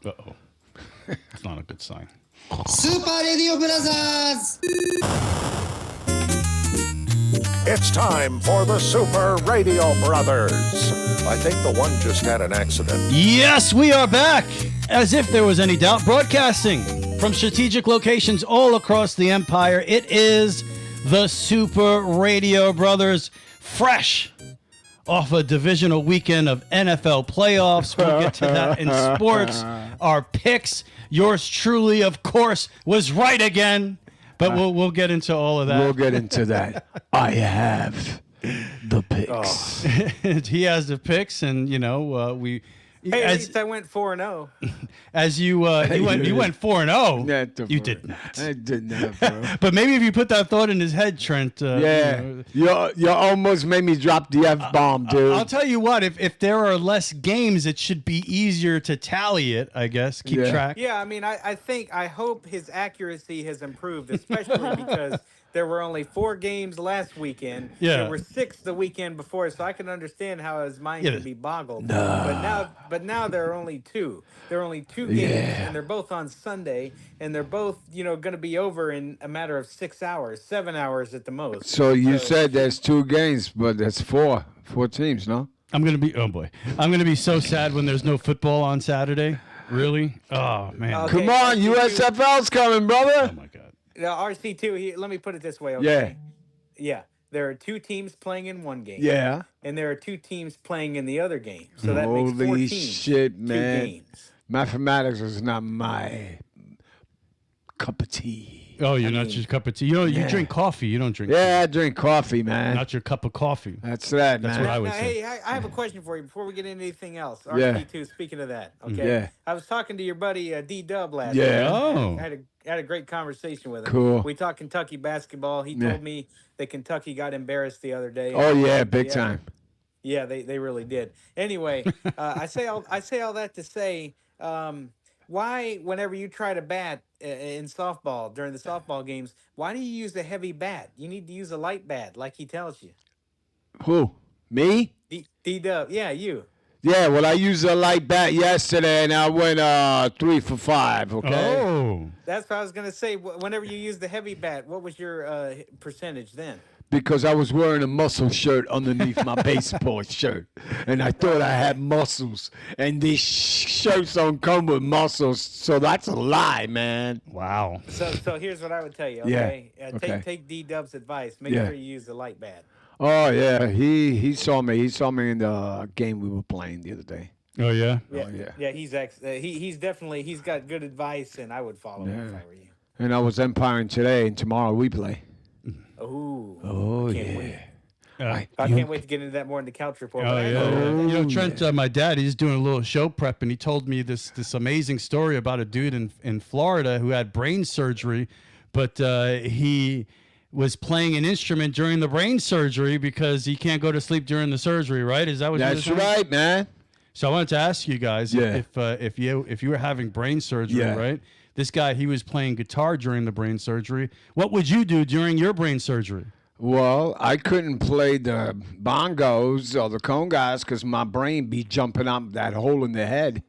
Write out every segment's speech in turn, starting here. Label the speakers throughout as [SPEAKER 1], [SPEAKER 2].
[SPEAKER 1] Uh-oh. It's not a good sign.
[SPEAKER 2] Super Radio Brothers!
[SPEAKER 3] It's time for the Super Radio Brothers. I think the one just had an accident.
[SPEAKER 1] Yes, we are back, as if there was any doubt, broadcasting from strategic locations all across the empire. It is the Super Radio Brothers, fresh off a divisional weekend of NFL playoffs. We'll get to that in sports. Our picks, yours truly, of course, was right again. But we'll get into all of that.
[SPEAKER 4] We'll get into that. I have the picks.
[SPEAKER 1] He has the picks, and we.
[SPEAKER 5] Hey, at least I went 4-0.
[SPEAKER 1] As you went 4-0.
[SPEAKER 4] Yeah,
[SPEAKER 1] you did not.
[SPEAKER 4] I did not, bro.
[SPEAKER 1] But maybe if you put that thought in his head, Trent.
[SPEAKER 4] You almost made me drop the F-bomb, dude.
[SPEAKER 1] I'll tell you what. If there are less games, it should be easier to tally it. I guess keep track.
[SPEAKER 5] Yeah, I mean, I hope his accuracy has improved, especially because there were only 4 games last weekend.
[SPEAKER 1] Yeah.
[SPEAKER 5] There were 6 the weekend before, so I can understand how his mind could be boggled. But now there are only 2. There are only 2 games, and they're both on Sunday, and they're both, going to be over in a matter of 6 hours, 7 hours at the most.
[SPEAKER 4] So you said there's 2 games, but there's 4 teams, no?
[SPEAKER 1] I'm gonna be so sad when there's no football on Saturday. Really? Oh man.
[SPEAKER 5] Okay.
[SPEAKER 4] Come on, USFL's coming, brother.
[SPEAKER 1] Oh my God.
[SPEAKER 5] Now, RC2, let me put it this way, okay? Yeah. There are 2 teams playing in one game.
[SPEAKER 4] Yeah.
[SPEAKER 5] And there are 2 teams playing in the other game. So that makes 4
[SPEAKER 4] Holy
[SPEAKER 5] teams.
[SPEAKER 4] shit, man.
[SPEAKER 5] 2 games.
[SPEAKER 4] Mathematics is not my cup of tea.
[SPEAKER 1] Oh, you're not your cup of tea. You drink coffee. You don't drink tea.
[SPEAKER 4] Yeah, I drink coffee, man.
[SPEAKER 1] Not your cup of coffee.
[SPEAKER 4] That's
[SPEAKER 1] That's
[SPEAKER 4] man.
[SPEAKER 1] what I would
[SPEAKER 5] Now,
[SPEAKER 1] say.
[SPEAKER 5] hey, I have a question for you before we get into anything else.
[SPEAKER 4] Yeah.
[SPEAKER 5] RC2, speaking of that, okay?
[SPEAKER 4] Yeah.
[SPEAKER 5] I was talking to your buddy D-Dub last
[SPEAKER 4] Yeah.
[SPEAKER 5] night.
[SPEAKER 1] Oh.
[SPEAKER 5] I had a great conversation with him.
[SPEAKER 4] Cool.
[SPEAKER 5] We talked Kentucky basketball. He told me that Kentucky got embarrassed the other day.
[SPEAKER 4] Oh, yeah, big time.
[SPEAKER 5] Yeah, they really did. Anyway, I say all that to say, why, whenever you try to bat in softball during the softball games, why do you use a heavy bat? You need to use a light bat, like he tells you.
[SPEAKER 4] Who? Me?
[SPEAKER 5] D-Dub, yeah, you.
[SPEAKER 4] Yeah, well, I used a light bat yesterday, and I went 3 for 5, okay?
[SPEAKER 1] Oh.
[SPEAKER 5] That's what I was gonna say. Whenever you use the heavy bat, what was your percentage then?
[SPEAKER 4] Because I was wearing a muscle shirt underneath my baseball shirt, and I thought I had muscles, and these shirts don't come with muscles, so that's a lie, man.
[SPEAKER 1] Wow.
[SPEAKER 5] So here's what I would tell you.
[SPEAKER 4] Yeah,
[SPEAKER 5] Okay,
[SPEAKER 4] okay.
[SPEAKER 5] Take D-Dub's advice. Make
[SPEAKER 4] Yeah.
[SPEAKER 5] sure you use the light bat.
[SPEAKER 4] Oh, yeah, he saw me. He saw me in the game we were playing the other day.
[SPEAKER 1] Oh yeah.
[SPEAKER 5] Yeah,
[SPEAKER 4] yeah.
[SPEAKER 5] yeah. He's definitely got good advice, and I would follow him if I were you.
[SPEAKER 4] And I was umpiring today, and tomorrow we play.
[SPEAKER 5] Oh,
[SPEAKER 4] yeah.
[SPEAKER 5] Wait. I can't wait to get into that more in the couch report.
[SPEAKER 1] Oh
[SPEAKER 5] but I
[SPEAKER 1] yeah.
[SPEAKER 5] know-
[SPEAKER 1] Trent, my dad, he's doing a little show prep, and he told me this amazing story about a dude in Florida who had brain surgery, but he was playing an instrument during the brain surgery because he can't go to sleep during the surgery. Right? Is that what?
[SPEAKER 4] That's
[SPEAKER 1] you're saying?
[SPEAKER 4] right, man.
[SPEAKER 1] So I wanted to ask you guys if you were having brain surgery, right? This guy, he was playing guitar during the brain surgery. What would you do during your brain surgery?
[SPEAKER 4] Well, I couldn't play the bongos or the congas because my brain be jumping out that hole in the head.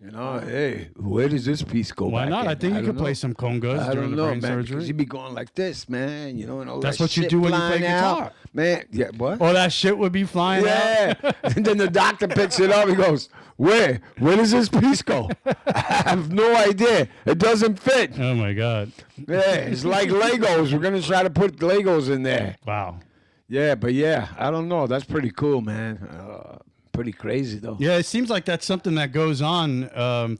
[SPEAKER 4] Hey, where does this piece go?
[SPEAKER 1] Why
[SPEAKER 4] back
[SPEAKER 1] not?
[SPEAKER 4] in?
[SPEAKER 1] I think you could play some congas
[SPEAKER 4] I
[SPEAKER 1] during
[SPEAKER 4] don't
[SPEAKER 1] the
[SPEAKER 4] know,
[SPEAKER 1] brain
[SPEAKER 4] man,
[SPEAKER 1] surgery.
[SPEAKER 4] because you be going like this, man. And all
[SPEAKER 1] That's
[SPEAKER 4] that
[SPEAKER 1] what you
[SPEAKER 4] shit
[SPEAKER 1] do when you play
[SPEAKER 4] flying out.
[SPEAKER 1] guitar.
[SPEAKER 4] Man, yeah, what?
[SPEAKER 1] Oh, that shit would be flying out.
[SPEAKER 4] Yeah. And then the doctor picks it up. He goes, where does this piece go? I have no idea. It doesn't fit.
[SPEAKER 1] Oh my God.
[SPEAKER 4] Yeah, it's like Legos. We're going to try to put Legos in there.
[SPEAKER 1] Wow.
[SPEAKER 4] Yeah, but yeah, I don't know. That's pretty cool, man. Pretty crazy, though.
[SPEAKER 1] Yeah, it seems like that's something that goes on.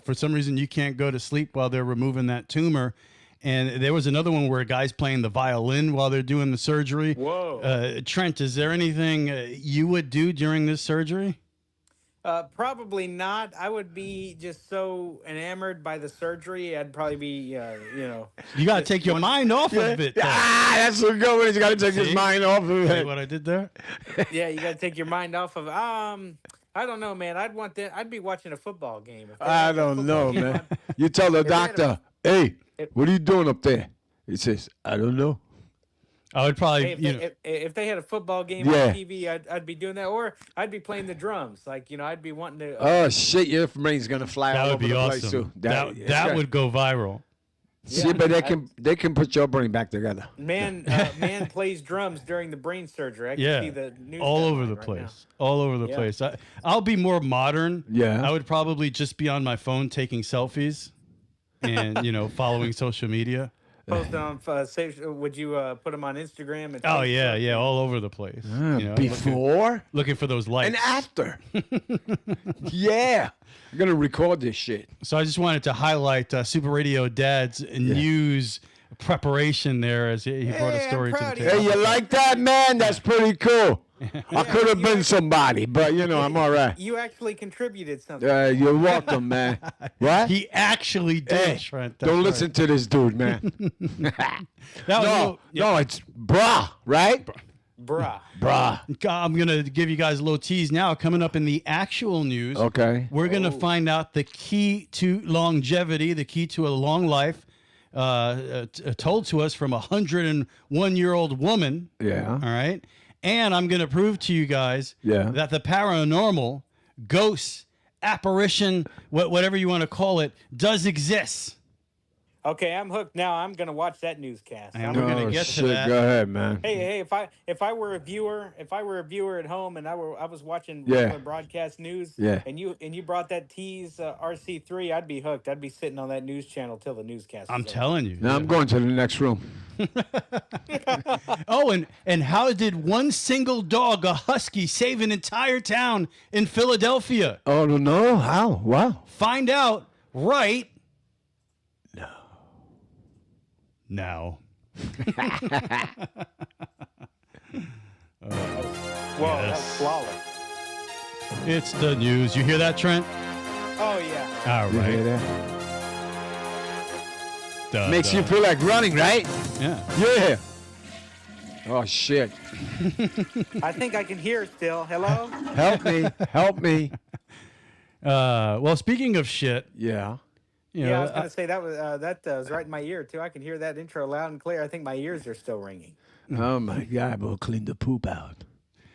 [SPEAKER 1] For some reason, you can't go to sleep while they're removing that tumor. And there was another one where a guy's playing the violin while they're doing the surgery.
[SPEAKER 5] Whoa.
[SPEAKER 1] Trent, is there anything you would do during this surgery?
[SPEAKER 5] Probably not. I would be just so enamored by the surgery. I'd probably be,
[SPEAKER 1] You got to take your mind off of it. though.
[SPEAKER 4] That's a good one. He's got to take his
[SPEAKER 1] See?
[SPEAKER 4] mind off of
[SPEAKER 1] See
[SPEAKER 4] it.
[SPEAKER 1] what I did there?
[SPEAKER 5] yeah, you got to take your mind off of. I don't know, man. I'd want that. I'd be watching a football game. If they
[SPEAKER 4] I
[SPEAKER 5] had a
[SPEAKER 4] don't
[SPEAKER 5] football
[SPEAKER 4] know,
[SPEAKER 5] game
[SPEAKER 4] man.
[SPEAKER 5] on.
[SPEAKER 4] You tell the
[SPEAKER 5] they had
[SPEAKER 4] doctor, hey, what are you doing up there? He says, I don't know.
[SPEAKER 1] I would probably,
[SPEAKER 5] Hey, if they had a football game
[SPEAKER 4] Yeah.
[SPEAKER 5] on TV, I'd be doing that, or I'd be playing the drums. Like, I'd be wanting to.
[SPEAKER 4] Oh shit, your brain's gonna fly
[SPEAKER 1] that
[SPEAKER 4] all
[SPEAKER 1] would
[SPEAKER 4] over
[SPEAKER 1] be
[SPEAKER 4] the place
[SPEAKER 1] awesome.
[SPEAKER 4] too.
[SPEAKER 1] That would go viral.
[SPEAKER 4] See, but they can put your brain back together.
[SPEAKER 5] Man plays drums during the brain surgery. I can
[SPEAKER 1] Yeah,
[SPEAKER 5] see the news
[SPEAKER 1] all over the
[SPEAKER 5] right
[SPEAKER 1] place. All over the
[SPEAKER 5] Yeah.
[SPEAKER 1] place. I'll be more modern.
[SPEAKER 4] Yeah.
[SPEAKER 1] I would probably just be on my phone taking selfies and, following social media.
[SPEAKER 5] Post on. Would you put them on Instagram? And
[SPEAKER 1] Oh,
[SPEAKER 5] Facebook?
[SPEAKER 1] yeah, all over the place.
[SPEAKER 4] Before
[SPEAKER 1] Looking for those likes.
[SPEAKER 4] and after. Yeah. I'm gonna record this shit.
[SPEAKER 1] So I just wanted to highlight Super Radio Dad's news preparation there as he brought a
[SPEAKER 5] Hey,
[SPEAKER 1] story
[SPEAKER 5] I'm
[SPEAKER 1] to the
[SPEAKER 5] proud of
[SPEAKER 1] table.
[SPEAKER 4] Hey, you like that, man? That's pretty cool. I could have been somebody, but I'm all right.
[SPEAKER 5] You actually contributed something.
[SPEAKER 4] You're welcome, man. What?
[SPEAKER 1] He actually did,
[SPEAKER 4] Hey,
[SPEAKER 1] Trent. That's
[SPEAKER 4] don't
[SPEAKER 1] right.
[SPEAKER 4] listen to this dude, man.
[SPEAKER 1] That was a little-
[SPEAKER 4] No, it's brah, right?
[SPEAKER 5] Bruh.
[SPEAKER 4] Brah.
[SPEAKER 1] I'm going to give you guys a little tease now. Coming up in the actual news,
[SPEAKER 4] Okay.
[SPEAKER 1] we're going to find out the key to longevity, the key to a long life, told to us from a 101-year-old woman.
[SPEAKER 4] Yeah.
[SPEAKER 1] All right. And I'm going to prove to you guys that the paranormal, ghosts, apparition, whatever you want to call it, does exist.
[SPEAKER 5] Okay, I'm hooked now. I'm gonna watch that newscast.
[SPEAKER 1] And we're gonna get to
[SPEAKER 4] shit,
[SPEAKER 1] that.
[SPEAKER 4] Go ahead, man.
[SPEAKER 5] Hey, if I were a viewer, at home and I was watching
[SPEAKER 4] Yeah.
[SPEAKER 5] regular broadcast news,
[SPEAKER 4] Yeah.
[SPEAKER 5] and you brought that tease RC3, I'd be hooked. I'd be sitting on that news channel till the newscast.
[SPEAKER 1] I'm
[SPEAKER 5] is over.
[SPEAKER 1] telling you.
[SPEAKER 4] Now I'm going to the next room.
[SPEAKER 1] Oh, and how did one single dog, a husky, save an entire town in Philadelphia?
[SPEAKER 4] Oh no! How? Wow.
[SPEAKER 1] Find out right now.
[SPEAKER 5] Whoa, that was flawless.
[SPEAKER 1] It's the news. You hear that, Trent?
[SPEAKER 5] Oh yeah.
[SPEAKER 1] All
[SPEAKER 4] You hear
[SPEAKER 1] right.
[SPEAKER 4] that?
[SPEAKER 1] Duh,
[SPEAKER 4] Makes
[SPEAKER 1] duh.
[SPEAKER 4] you feel like running, right?
[SPEAKER 1] Yeah.
[SPEAKER 4] Yeah. Oh shit!
[SPEAKER 5] I think I can hear still. Hello.
[SPEAKER 4] Help me! Help me!
[SPEAKER 1] Well, speaking of shit,
[SPEAKER 4] Yeah.
[SPEAKER 1] you
[SPEAKER 5] Yeah,
[SPEAKER 1] know,
[SPEAKER 5] I was gonna say that was right in my ear too. I can hear that intro loud and clear. I think my ears are still ringing,
[SPEAKER 4] Oh my God! We'll clean the poop out.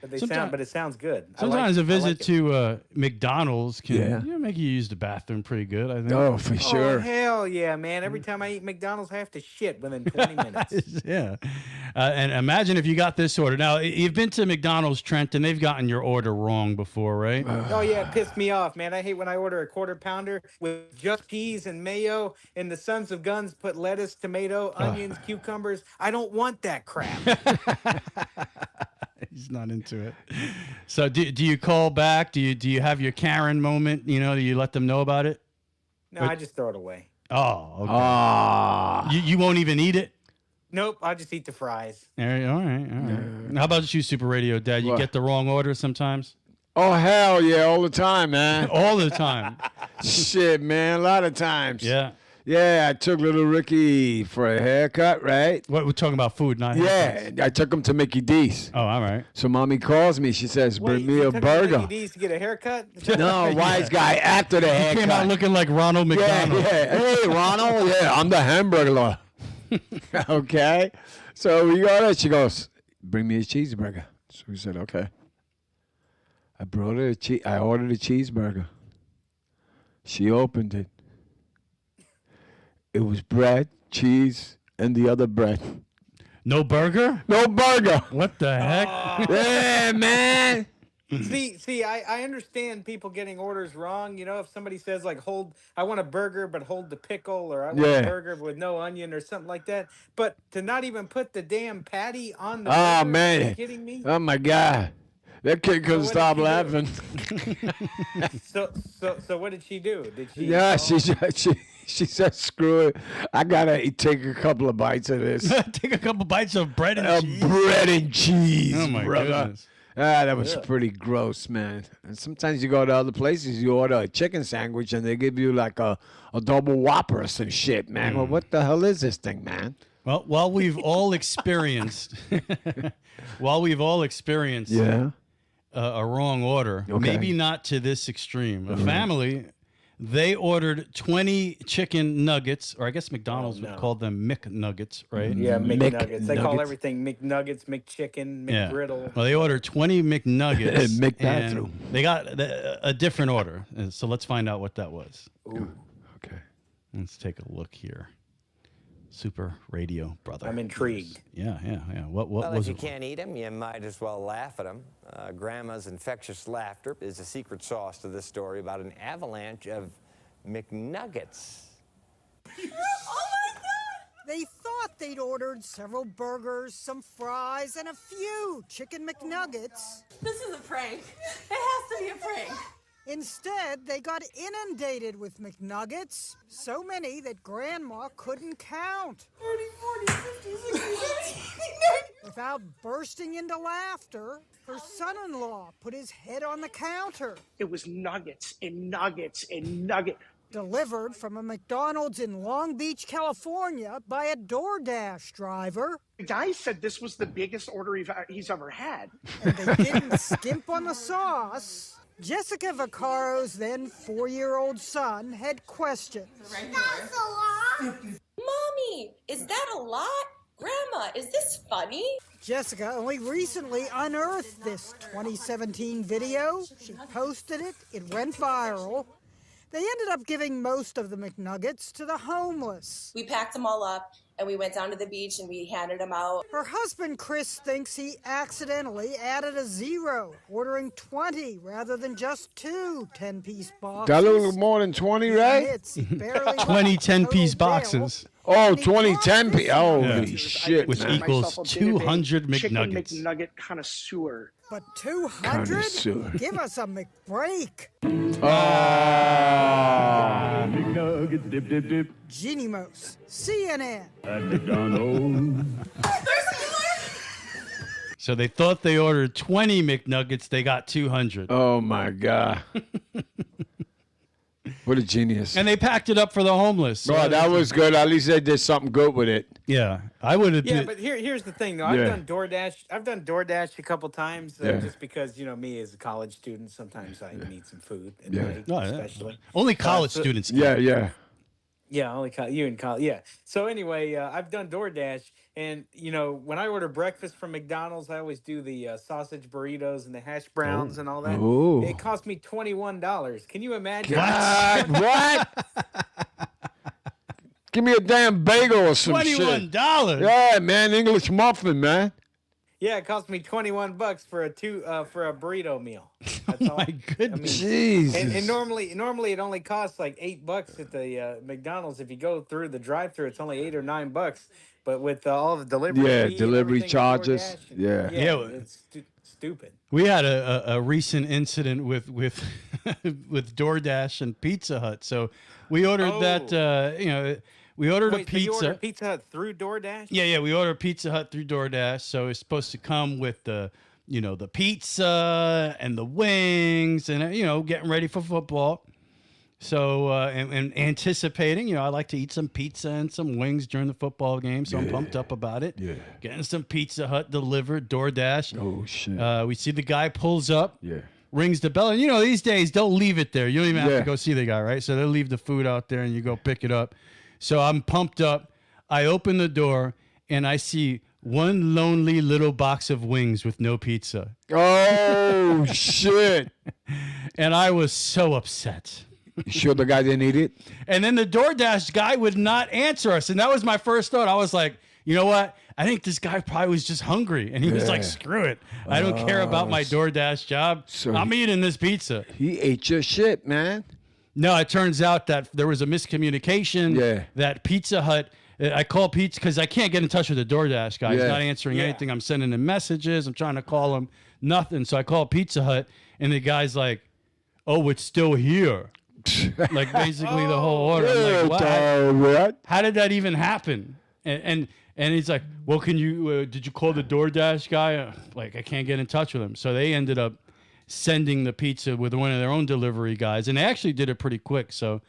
[SPEAKER 5] but
[SPEAKER 1] Sometime-
[SPEAKER 5] it sounds good. I
[SPEAKER 1] sometimes
[SPEAKER 5] like-
[SPEAKER 1] a
[SPEAKER 5] I like
[SPEAKER 1] visit
[SPEAKER 5] it.
[SPEAKER 1] to McDonald's can
[SPEAKER 4] Yeah.
[SPEAKER 1] make you use the bathroom pretty good, I think.
[SPEAKER 4] Oh, for
[SPEAKER 5] Oh
[SPEAKER 4] sure.
[SPEAKER 5] hell yeah, man! Every time I eat McDonald's, I have to shit within 20 minutes.
[SPEAKER 1] Yeah. And imagine if you got this order. Now, you've been to McDonald's, Trent, and they've gotten your order wrong before, right?
[SPEAKER 5] Oh yeah, it pissed me off, man. I hate when I order a quarter pounder with just cheese and mayo, and the Sons of Guns put lettuce, tomato, onions, cucumbers. I don't want that crap.
[SPEAKER 1] He's not into it. So do you call back? Do you have your Karen moment? Do you let them know about it?
[SPEAKER 5] No, I just throw it away.
[SPEAKER 1] Oh, okay.
[SPEAKER 4] Ah.
[SPEAKER 1] You won't even eat it?
[SPEAKER 5] Nope, I just eat the fries.
[SPEAKER 1] All right. How about you, Super Radio Dad? You
[SPEAKER 4] What?
[SPEAKER 1] get the wrong order sometimes?
[SPEAKER 4] Oh hell yeah! All the time, man.
[SPEAKER 1] All the time.
[SPEAKER 4] Shit, man. A lot of times.
[SPEAKER 1] Yeah.
[SPEAKER 4] Yeah, I took little Ricky for a haircut, right?
[SPEAKER 1] What, we're talking about food, not
[SPEAKER 4] Yeah,
[SPEAKER 1] haircuts.
[SPEAKER 4] I took him to Mickey D's.
[SPEAKER 1] Oh, all right.
[SPEAKER 4] So mommy calls me. She says, "Bring me
[SPEAKER 5] you
[SPEAKER 4] a
[SPEAKER 5] took
[SPEAKER 4] burger."
[SPEAKER 5] to DD's to get a haircut?
[SPEAKER 4] No, wise guy after the haircut.
[SPEAKER 1] Came out looking like Ronald
[SPEAKER 4] yeah,
[SPEAKER 1] McDonald.
[SPEAKER 4] yeah. Hey, Ronald. Yeah, I'm the hamburger. Okay. So we got it. She goes, "Bring me a cheeseburger." So we said, "Okay." I brought her I ordered a cheeseburger. She opened it. It was bread, cheese, and the other bread.
[SPEAKER 1] No burger?
[SPEAKER 4] No burger.
[SPEAKER 1] What the heck?
[SPEAKER 4] Yeah, man.
[SPEAKER 5] See, I understand people getting orders wrong. If somebody says like, I want a burger, but hold the pickle, or I want
[SPEAKER 4] Yeah.
[SPEAKER 5] a burger with no onion or something like that. But to not even put the damn patty on the
[SPEAKER 4] Oh,
[SPEAKER 5] burger,
[SPEAKER 4] man.
[SPEAKER 5] are you kidding me?
[SPEAKER 4] Oh my God. That kid couldn't
[SPEAKER 5] what
[SPEAKER 4] stop
[SPEAKER 5] did you
[SPEAKER 4] laughing.
[SPEAKER 5] So what did she do? Did she?
[SPEAKER 4] Yeah, she said, "Screw it. I gotta take a couple of bites of this
[SPEAKER 1] Take a couple bites of bread and cheese.
[SPEAKER 4] bread and cheese."
[SPEAKER 1] Oh, my
[SPEAKER 4] brother.
[SPEAKER 1] goodness.
[SPEAKER 4] That was pretty gross, man. And sometimes you go to other places, you order a chicken sandwich, and they give you like a double Whopper or some shit, man. Well, what the hell is this thing, man?
[SPEAKER 1] Well, while we've all experienced,
[SPEAKER 4] Yeah.
[SPEAKER 1] a wrong order,
[SPEAKER 4] Okay.
[SPEAKER 1] maybe not to this extreme. A family They ordered 20 chicken nuggets, or I guess McDonald's would call them McNuggets, right?
[SPEAKER 5] Yeah, McNuggets. They call
[SPEAKER 4] McNuggets.
[SPEAKER 5] everything McNuggets, McChicken, McGriddle.
[SPEAKER 1] Well, they ordered 20 McNuggets.
[SPEAKER 4] McBathroom.
[SPEAKER 1] And they got a different order. And so let's find out what that was.
[SPEAKER 5] Ooh,
[SPEAKER 4] Okay.
[SPEAKER 1] Let's take a look here. Super Radio Brother.
[SPEAKER 5] I'm intrigued.
[SPEAKER 1] Yeah. What
[SPEAKER 6] Well,
[SPEAKER 1] was
[SPEAKER 6] if you
[SPEAKER 1] it?
[SPEAKER 6] can't eat them, you might as well laugh at them. Grandma's infectious laughter is the secret sauce to this story about an avalanche of McNuggets.
[SPEAKER 7] They thought they'd ordered several burgers, some fries, and a few chicken McNuggets.
[SPEAKER 8] This is a prank. It has to be a prank.
[SPEAKER 7] Instead, they got inundated with McNuggets, so many that Grandma couldn't count.
[SPEAKER 8] 30, 40, 50, 60, 70.
[SPEAKER 7] Without bursting into laughter, her son-in-law put his head on the counter.
[SPEAKER 9] It was nuggets and nuggets and nuggets.
[SPEAKER 7] Delivered from a McDonald's in Long Beach, California by a DoorDash driver.
[SPEAKER 9] The guy said this was the biggest order he's ever had.
[SPEAKER 7] And they didn't skimp on the sauce. Jessica Vaccaro's then 4-year-old son had questions.
[SPEAKER 8] That's a lot. Mommy, is that a lot? Grandma, is this funny?
[SPEAKER 7] Jessica only recently unearthed this 2017 video. She posted it. It went viral. They ended up giving most of the McNuggets to the homeless.
[SPEAKER 8] We packed them all up and we went down to the beach and we handed them out.
[SPEAKER 7] Her husband, Chris, thinks he accidentally added a 0, ordering 20 rather than just 2 10-piece boxes.
[SPEAKER 4] Got a little more than 20, right?
[SPEAKER 7] Admits he barely
[SPEAKER 1] 20
[SPEAKER 7] got the
[SPEAKER 1] 10-piece
[SPEAKER 7] total
[SPEAKER 1] boxes.
[SPEAKER 4] Oh,
[SPEAKER 7] And he
[SPEAKER 4] 20
[SPEAKER 7] lost
[SPEAKER 4] 10
[SPEAKER 7] his
[SPEAKER 4] Holy
[SPEAKER 1] Yeah.
[SPEAKER 4] shit,
[SPEAKER 1] Which
[SPEAKER 4] man.
[SPEAKER 1] equals 200
[SPEAKER 9] Chicken
[SPEAKER 1] McNuggets.
[SPEAKER 9] McNugget connoisseur.
[SPEAKER 7] But 200?
[SPEAKER 4] Connoisseur.
[SPEAKER 7] Give us a McBreak.
[SPEAKER 4] Oh.
[SPEAKER 7] Jeannie Mose, CNN.
[SPEAKER 1] So they thought they ordered 20 McNuggets. They got 200.
[SPEAKER 4] Oh, my God. What a genius.
[SPEAKER 1] And they packed it up for the homeless.
[SPEAKER 4] Oh, that was good. At least they did something good with it.
[SPEAKER 1] Yeah, I would have.
[SPEAKER 5] Yeah, but here's the thing though. I've
[SPEAKER 4] Yeah.
[SPEAKER 5] done DoorDash. I've done DoorDash a couple times,
[SPEAKER 4] Yeah.
[SPEAKER 5] just because me as a college student, sometimes I need some food at
[SPEAKER 4] Yeah.
[SPEAKER 5] night,
[SPEAKER 1] Oh, yeah.
[SPEAKER 5] especially.
[SPEAKER 1] Only college
[SPEAKER 5] so-
[SPEAKER 1] students. Can.
[SPEAKER 4] Yeah.
[SPEAKER 5] Yeah, only you in college. Yeah. So anyway, I've done DoorDash, and when I order breakfast from McDonald's, I always do the sausage burritos and the hash browns and all that.
[SPEAKER 4] Ooh.
[SPEAKER 5] It cost me $21. Can you imagine?
[SPEAKER 4] God, what? Give me a damn bagel or some shit.
[SPEAKER 1] $21.
[SPEAKER 4] Yeah, man. English muffin, man.
[SPEAKER 5] Yeah, it cost me $21 for a burrito meal. That's all.
[SPEAKER 1] My goodness.
[SPEAKER 4] Jesus.
[SPEAKER 5] And normally it only costs like $8 at the McDonald's. If you go through the drive-through, it's only $8 or $9. But with all the delivery,
[SPEAKER 4] Yeah,
[SPEAKER 5] fee and
[SPEAKER 4] delivery
[SPEAKER 5] everything,
[SPEAKER 4] charges.
[SPEAKER 5] DoorDash,
[SPEAKER 4] Yeah.
[SPEAKER 1] Yeah.
[SPEAKER 5] it's stupid.
[SPEAKER 1] We had a recent incident with with DoorDash and Pizza Hut. So we ordered that. We ordered
[SPEAKER 5] Wait,
[SPEAKER 1] a
[SPEAKER 5] so you
[SPEAKER 1] pizza.
[SPEAKER 5] ordered Pizza Hut through DoorDash?
[SPEAKER 1] Yeah, we ordered Pizza Hut through DoorDash. So it's supposed to come with the pizza and the wings and getting ready for football. So and anticipating, I like to eat some pizza and some wings during the football game. So I'm pumped up about it.
[SPEAKER 4] Yeah.
[SPEAKER 1] Getting some Pizza Hut delivered, DoorDash.
[SPEAKER 4] Oh, shit.
[SPEAKER 1] We see the guy pulls up.
[SPEAKER 4] Yeah.
[SPEAKER 1] Rings the bell, and these days they'll leave it there. You don't even have
[SPEAKER 4] Yeah.
[SPEAKER 1] to go see the guy, right? So they'll leave the food out there, and you go pick it up. So I'm pumped up. I open the door, and I see one lonely little box of wings with no pizza,
[SPEAKER 4] Oh, shit.
[SPEAKER 1] and I was so upset.
[SPEAKER 4] You sure the guy didn't eat it?
[SPEAKER 1] And then the DoorDash guy would not answer us, and that was my first thought. I was like, you know what? I think this guy probably was just hungry, and he was like,
[SPEAKER 4] Yeah.
[SPEAKER 1] screw it. I don't care about my DoorDash job.
[SPEAKER 4] So
[SPEAKER 1] I'm eating this pizza.
[SPEAKER 4] He ate your shit, man.
[SPEAKER 1] No, it turns out that there was a miscommunication.
[SPEAKER 4] Yeah.
[SPEAKER 1] That Pizza Hut, I call Pizza because I can't get in touch with the DoorDash guy. He's
[SPEAKER 4] Yeah.
[SPEAKER 1] not answering
[SPEAKER 5] Yeah.
[SPEAKER 1] anything. I'm sending him messages. I'm trying to call him. Nothing. So I call Pizza Hut, and the guy's like, "Oh, it's still here." Like basically the whole order. I'm like,
[SPEAKER 4] What?
[SPEAKER 1] how did that even happen? And he's like, "Well, can you? Did you call the DoorDash guy?" Like I can't get in touch with him. So they ended up sending the pizza with one of their own delivery guys, and they actually did it pretty quick. So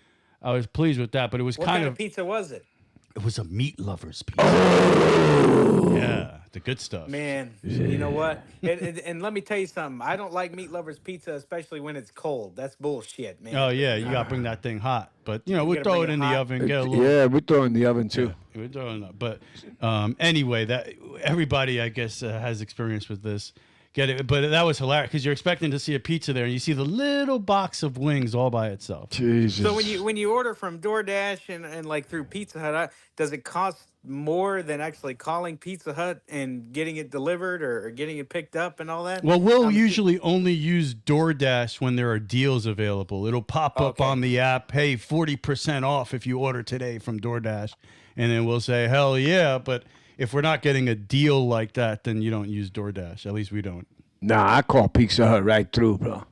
[SPEAKER 1] I was pleased with that. But it was
[SPEAKER 5] What
[SPEAKER 1] kind
[SPEAKER 5] kind
[SPEAKER 1] of
[SPEAKER 5] of pizza was it?
[SPEAKER 1] It was a meat lover's pizza. Oh. Yeah, the good stuff.
[SPEAKER 5] Man, you know what? And let me tell you something. I don't like meat lovers pizza, especially when it's cold. That's bullshit, man.
[SPEAKER 1] Oh yeah, you gotta bring that thing hot. But we'll
[SPEAKER 5] gotta
[SPEAKER 1] throw
[SPEAKER 5] bring
[SPEAKER 1] it
[SPEAKER 5] it
[SPEAKER 1] in the
[SPEAKER 5] hot.
[SPEAKER 1] oven. Get a little.
[SPEAKER 4] Yeah, we throw it in the oven too.
[SPEAKER 1] Yeah, we're throwing it up. But anyway, that everybody I guess has experience with this. Get it? But that was hilarious because you're expecting to see a pizza there, and you see the little box of wings all by itself.
[SPEAKER 4] Jesus.
[SPEAKER 5] So when you order from DoorDash and like through Pizza Hut, does it cost more than actually calling Pizza Hut and getting it delivered or getting it picked up and all that?
[SPEAKER 1] Well, we'll usually only use DoorDash when there are deals available. It'll pop up on the app, hey, 40% off if you order today from DoorDash. And then we'll say, hell yeah. But if we're not getting a deal like that, then you don't use DoorDash. At least we don't.
[SPEAKER 4] Nah, I call Pizza Hut right through, bro.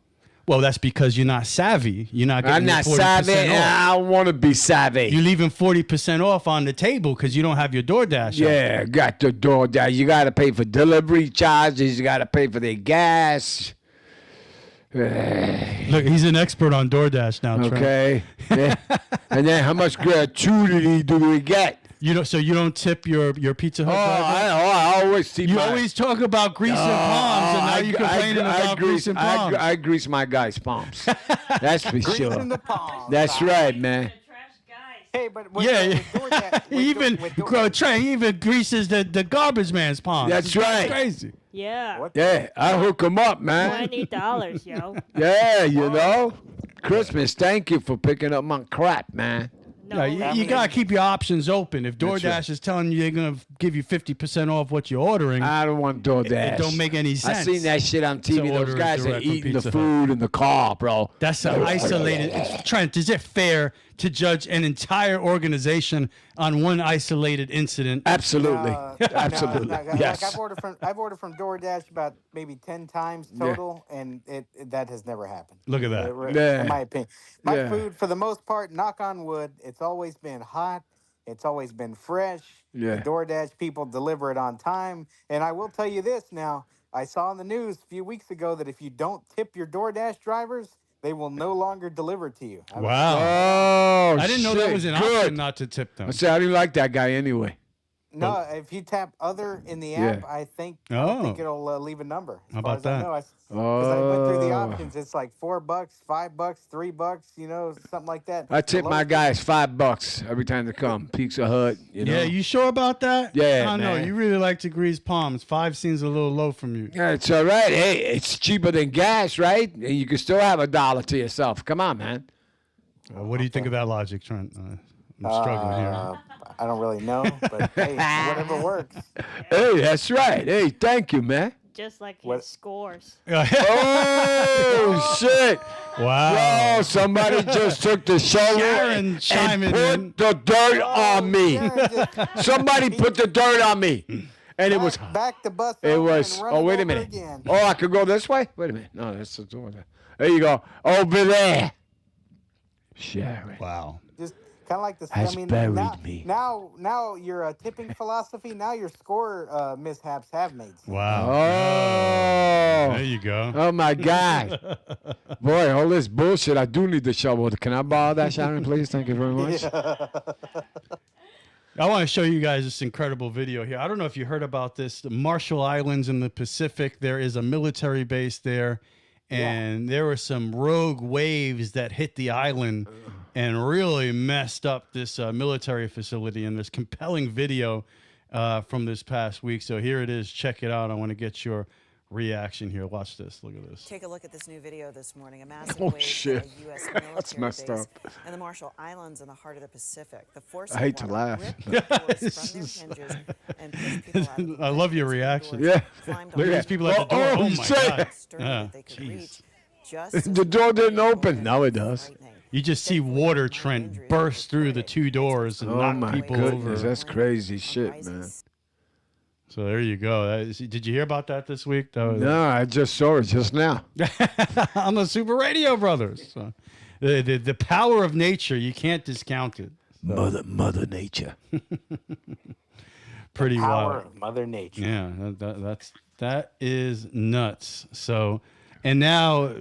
[SPEAKER 1] Well, that's because you're not savvy. You're not getting
[SPEAKER 4] I'm not
[SPEAKER 1] 40%
[SPEAKER 4] savvy.
[SPEAKER 1] off.
[SPEAKER 4] I don't want to be savvy.
[SPEAKER 1] You're leaving 40% off on the table because you don't have your DoorDash.
[SPEAKER 4] Yeah, got the DoorDash. You got to pay for delivery charges. You got to pay for the gas.
[SPEAKER 1] Look, he's an expert on DoorDash now, Trent.
[SPEAKER 4] Okay. Yeah. And then how much gratuity do we get?
[SPEAKER 1] So you don't tip your Pizza Hut driver?
[SPEAKER 4] I always tip.
[SPEAKER 1] You always talk about greasing palms, and now you're complaining about greasing palms.
[SPEAKER 4] I grease my guys' palms. That's for sure.
[SPEAKER 5] Greasing the palms.
[SPEAKER 4] That's right, man.
[SPEAKER 5] Hey, but
[SPEAKER 1] Trent even greases the garbage man's palms.
[SPEAKER 4] That's right.
[SPEAKER 1] Crazy.
[SPEAKER 10] Yeah.
[SPEAKER 4] Yeah, I hook them up, man.
[SPEAKER 10] $20, yo.
[SPEAKER 4] Yeah, you know. Christmas, thank you for picking up my crap, man.
[SPEAKER 1] No, you got to keep your options open. If DoorDash is telling you they're going to give you 50% off what you're ordering,
[SPEAKER 4] I don't want DoorDash.
[SPEAKER 1] It don't make any sense.
[SPEAKER 4] I seen that shit on TV. Those guys are
[SPEAKER 1] direct from
[SPEAKER 4] eating the
[SPEAKER 1] Pizza
[SPEAKER 4] food in the car, bro.
[SPEAKER 1] That's an isolated. Trent, is it fair to judge an entire organization on one isolated incident?
[SPEAKER 4] Absolutely. Absolutely. Yes.
[SPEAKER 5] Like I've ordered from DoorDash about maybe 10 times total, and that has never happened.
[SPEAKER 1] Look at that.
[SPEAKER 5] In my opinion. My food, for the most part, knock on wood, it's always been hot. It's always been fresh.
[SPEAKER 4] Yeah.
[SPEAKER 5] The DoorDash people deliver it on time. And I will tell you this now. I saw in the news a few weeks ago that if you don't tip your DoorDash drivers, they will no longer deliver to you.
[SPEAKER 1] Wow.
[SPEAKER 4] Oh,
[SPEAKER 1] I didn't know that was an option not to tip them.
[SPEAKER 4] I said I didn't like that guy anyway.
[SPEAKER 5] No, if you tap other in the app, I think it'll leave a number.
[SPEAKER 1] How about that?
[SPEAKER 5] Because I went through the options. It's like $4, $5, $3, something like that.
[SPEAKER 4] I tip my guys $5 every time they come. Pizza Hut,
[SPEAKER 1] Yeah, you sure about that?
[SPEAKER 4] Yeah,
[SPEAKER 1] I know. You really like to grease palms. 5 seems a little low from you.
[SPEAKER 4] Yeah, it's all right. Hey, it's cheaper than gas, right? And you can still have $1 to yourself. Come on, man.
[SPEAKER 1] What do you think of that logic, Trent? I'm struggling here.
[SPEAKER 5] I don't really know, but hey, whatever works.
[SPEAKER 4] Hey, that's right. Hey, thank you, man.
[SPEAKER 10] Just like his scores.
[SPEAKER 4] Oh, shit.
[SPEAKER 1] Wow.
[SPEAKER 4] Yo, somebody just took the shovel
[SPEAKER 1] Sharon chiming
[SPEAKER 4] and put the dirt on me. Somebody put the dirt on me. And it was
[SPEAKER 5] back the bus.
[SPEAKER 4] It was.
[SPEAKER 5] Oh,
[SPEAKER 4] wait a minute. Oh, I could go this way? Wait a minute. No, that's the door. There you go. Over there. Sharon.
[SPEAKER 1] Wow.
[SPEAKER 5] Just kind of like the.
[SPEAKER 4] Has buried me.
[SPEAKER 5] Now your tipping philosophy. Now your score mishaps have made sense.
[SPEAKER 1] Wow.
[SPEAKER 4] Oh.
[SPEAKER 1] There you go.
[SPEAKER 4] Oh my God. Boy, all this bullshit. I do need the shovel. Can I borrow that, Sharon, please? Thank you very much.
[SPEAKER 1] I want to show you guys this incredible video here. I don't know if you heard about this. The Marshall Islands in the Pacific, there is a military base there. And there were some rogue waves that hit the island and really messed up this military facility. And there's compelling video from this past week. So here it is. Check it out. I want to get your reaction here. Watch this. Look at this.
[SPEAKER 11] Take a look at this new video this morning. A massive
[SPEAKER 4] Oh,
[SPEAKER 11] wave
[SPEAKER 4] shit.
[SPEAKER 11] hit a U.S. military
[SPEAKER 4] That's messed
[SPEAKER 11] base
[SPEAKER 4] up.
[SPEAKER 11] in the Marshall Islands in the heart of the Pacific. The force
[SPEAKER 4] I hate to laugh.
[SPEAKER 1] I love your reaction.
[SPEAKER 4] Yeah.
[SPEAKER 1] Look at these people at the door. Oh, my God.
[SPEAKER 11] Jeez.
[SPEAKER 4] The door didn't open. Now it does.
[SPEAKER 1] You just see water, Trent, burst through the 2 doors and knock people over.
[SPEAKER 4] That's crazy shit, man.
[SPEAKER 1] So there you go. Did you hear about that this week?
[SPEAKER 4] No, I just saw it just now.
[SPEAKER 1] On the Super Radio Brothers. So, the power of nature, you can't discount it. So.
[SPEAKER 4] Mother Nature.
[SPEAKER 1] Pretty
[SPEAKER 5] Power
[SPEAKER 1] wild.
[SPEAKER 5] of Mother Nature.
[SPEAKER 1] Yeah, that is nuts. So, and now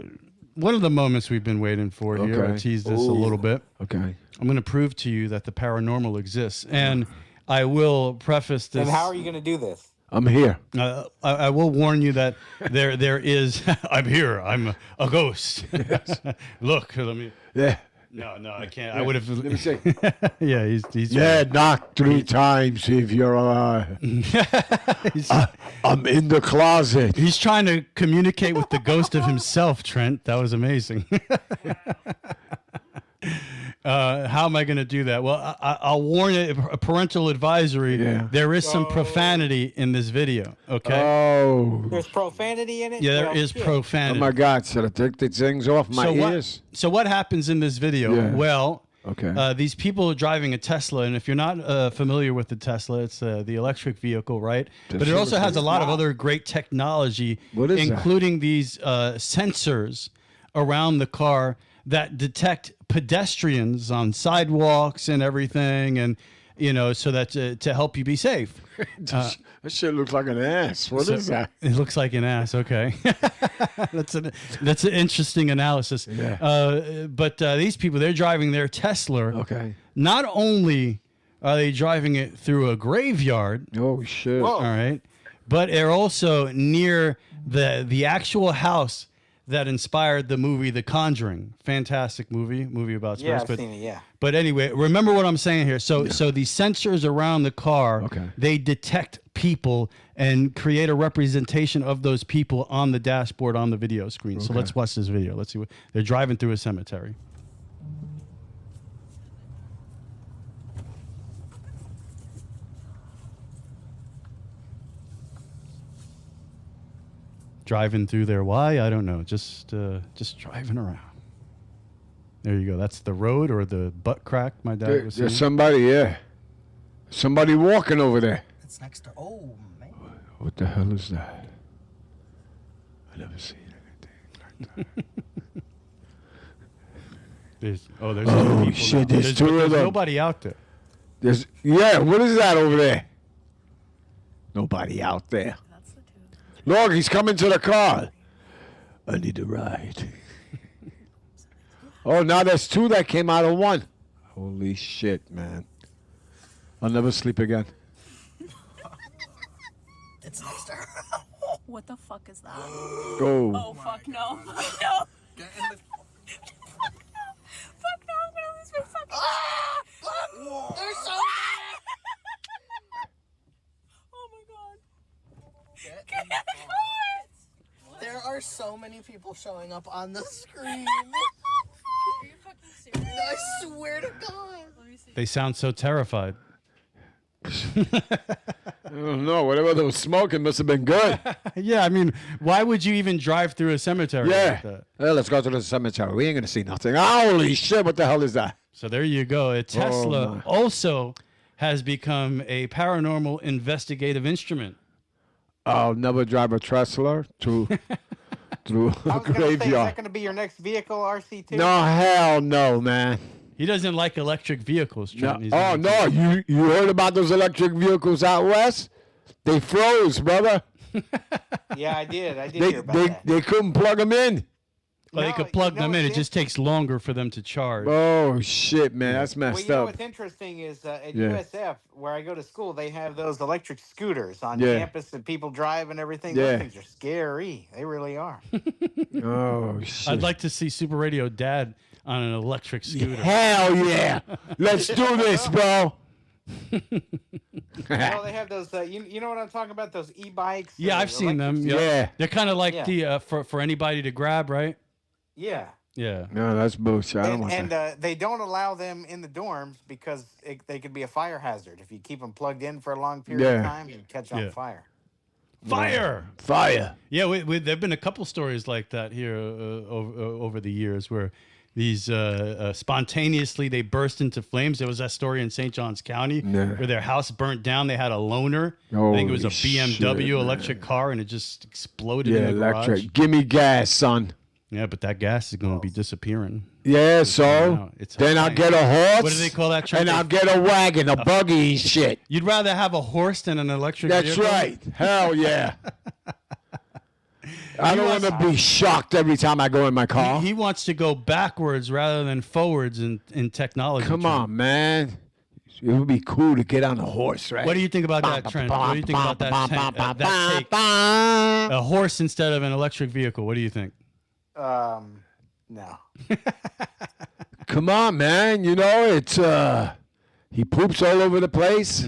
[SPEAKER 1] one of the moments we've been waiting for here. I teased this a little bit.
[SPEAKER 4] Okay.
[SPEAKER 1] I'm going to prove to you that the paranormal exists, and I will preface this.
[SPEAKER 5] And how are you going to do this?
[SPEAKER 4] I'm here.
[SPEAKER 1] I will warn you that there is. I'm here. I'm a ghost.
[SPEAKER 4] Yes.
[SPEAKER 1] Look, let me.
[SPEAKER 4] Yeah.
[SPEAKER 1] No, I can't. I would have.
[SPEAKER 4] Let me see.
[SPEAKER 1] Yeah, he's.
[SPEAKER 4] Yeah, knock 3 times if you're alive. I'm in the closet.
[SPEAKER 1] He's trying to communicate with the ghost of himself, Trent. That was amazing. How am I going to do that? Well, I'll warn you, a parental advisory.
[SPEAKER 4] Yeah.
[SPEAKER 1] There is some profanity in this video, okay?
[SPEAKER 4] Oh.
[SPEAKER 5] There's profanity in it?
[SPEAKER 1] Yeah, there is profanity.
[SPEAKER 4] Oh, my God. Should I take the things off my ears?
[SPEAKER 1] So what happens in this video?
[SPEAKER 4] Yeah.
[SPEAKER 1] Well,
[SPEAKER 4] okay.
[SPEAKER 1] These people are driving a Tesla, and if you're not familiar with the Tesla, it's the electric vehicle, right? But it also has a lot of other great technology, including these sensors around the car that detect pedestrians on sidewalks and everything, and so that to help you be safe.
[SPEAKER 4] That shit looks like an ass. What is that?
[SPEAKER 1] It looks like an ass. Okay, that's an interesting analysis.
[SPEAKER 4] Yeah.
[SPEAKER 1] But these people, they're driving their Tesla.
[SPEAKER 4] Okay.
[SPEAKER 1] Not only are they driving it through a graveyard.
[SPEAKER 4] Oh shit!
[SPEAKER 1] All right, but they're also near the actual house that inspired the movie The Conjuring. Fantastic movie about spirits.
[SPEAKER 5] Yeah, I've seen it, yeah.
[SPEAKER 1] But anyway, remember what I'm saying here. So these sensors around the car, they detect people and create a representation of those people on the dashboard on the video screen. So let's watch this video. Let's see what they're driving through a cemetery. Driving through there. Why? I don't know. Just driving around. There you go. That's the road or the butt crack my dad was saying.
[SPEAKER 4] There's somebody, somebody walking over there.
[SPEAKER 2] It's next to. Oh man.
[SPEAKER 4] What the hell is that? I never seen anything like that.
[SPEAKER 1] There's two people
[SPEAKER 4] shit!
[SPEAKER 1] now.
[SPEAKER 4] There's 2 of them.
[SPEAKER 1] There's nobody out there.
[SPEAKER 4] What is that over there? Nobody out there. Look, he's coming to the car. I need a ride. Oh, now there's 2 that came out of 1. Holy shit, man. I'll never sleep again.
[SPEAKER 2] It's next to her.
[SPEAKER 12] What the fuck is that?
[SPEAKER 4] Go.
[SPEAKER 12] Oh, fuck no. No.
[SPEAKER 2] Get in the.
[SPEAKER 12] Fuck no, I'm gonna lose my fucking
[SPEAKER 2] Look! There's so.
[SPEAKER 12] Oh my god.
[SPEAKER 2] Get in the There are so many people showing up on the screen.
[SPEAKER 12] Are you fucking serious?
[SPEAKER 2] I swear to God.
[SPEAKER 12] Let me see.
[SPEAKER 1] They sound so terrified.
[SPEAKER 4] I don't know. Whatever they were smoking must have been good.
[SPEAKER 1] Yeah, I mean, why would you even drive through a cemetery like that?
[SPEAKER 4] Well, let's go to the cemetery. We ain't going to see nothing. Holy shit, what the hell is that?
[SPEAKER 1] So there you go. A Tesla also has become a paranormal investigative instrument.
[SPEAKER 4] I'll never drive a Tesla through a graveyard.
[SPEAKER 5] Say, is that going to be your next vehicle, RC2?
[SPEAKER 4] No, hell no, man.
[SPEAKER 1] He doesn't like electric vehicles, Trent.
[SPEAKER 4] No. No, you heard about those electric vehicles out west? They froze, brother.
[SPEAKER 5] Yeah, I did. I did hear about that.
[SPEAKER 4] They couldn't plug them in.
[SPEAKER 1] Well, they could plug them in. It just takes longer for them to charge.
[SPEAKER 4] Oh, shit, man. That's messed
[SPEAKER 5] Well,
[SPEAKER 4] up.
[SPEAKER 5] What's interesting is at USF, where I go to school, they have those electric scooters on campus that people drive and everything. Those things are scary. They really are.
[SPEAKER 4] Oh, shit.
[SPEAKER 1] I'd like to see Super Radio Dad on an electric scooter.
[SPEAKER 4] Hell yeah. Let's do this, bro.
[SPEAKER 5] Well, they have those, you know what I'm talking about? Those e-bikes?
[SPEAKER 1] Yeah, I've seen them.
[SPEAKER 4] Yeah.
[SPEAKER 1] They're kind of like the for anybody to grab, right?
[SPEAKER 5] Yeah.
[SPEAKER 1] Yeah.
[SPEAKER 4] No, that's bullshit. I don't want that.
[SPEAKER 5] They don't allow them in the dorms because they could be a fire hazard. If you keep them plugged in for a long period of time, you catch on fire.
[SPEAKER 1] Fire!
[SPEAKER 4] Fire!
[SPEAKER 1] Yeah, there've been a couple stories like that here over the years where these spontaneously they burst into flames. There was that story in St. Johns County where their house burnt down. They had a loaner. I think it was a BMW electric car, and it just exploded in the garage.
[SPEAKER 4] Electric. Give me gas, son.
[SPEAKER 1] Yeah, but that gas is going to be disappearing.
[SPEAKER 4] Yeah, so then I'll get a horse.
[SPEAKER 1] What do they call that?
[SPEAKER 4] And I'll get a wagon, a buggy and shit.
[SPEAKER 1] You'd rather have a horse than an electric vehicle?
[SPEAKER 4] That's right. Hell yeah. I don't want to be shocked every time I go in my car.
[SPEAKER 1] He wants to go backwards rather than forwards in technology.
[SPEAKER 4] Come on, man. It would be cool to get on a horse, right?
[SPEAKER 1] What do you think about that, Trent? What do you think about that take? A horse instead of an electric vehicle. What do you think?
[SPEAKER 5] No.
[SPEAKER 4] Come on, man. You know, it's he poops all over the place.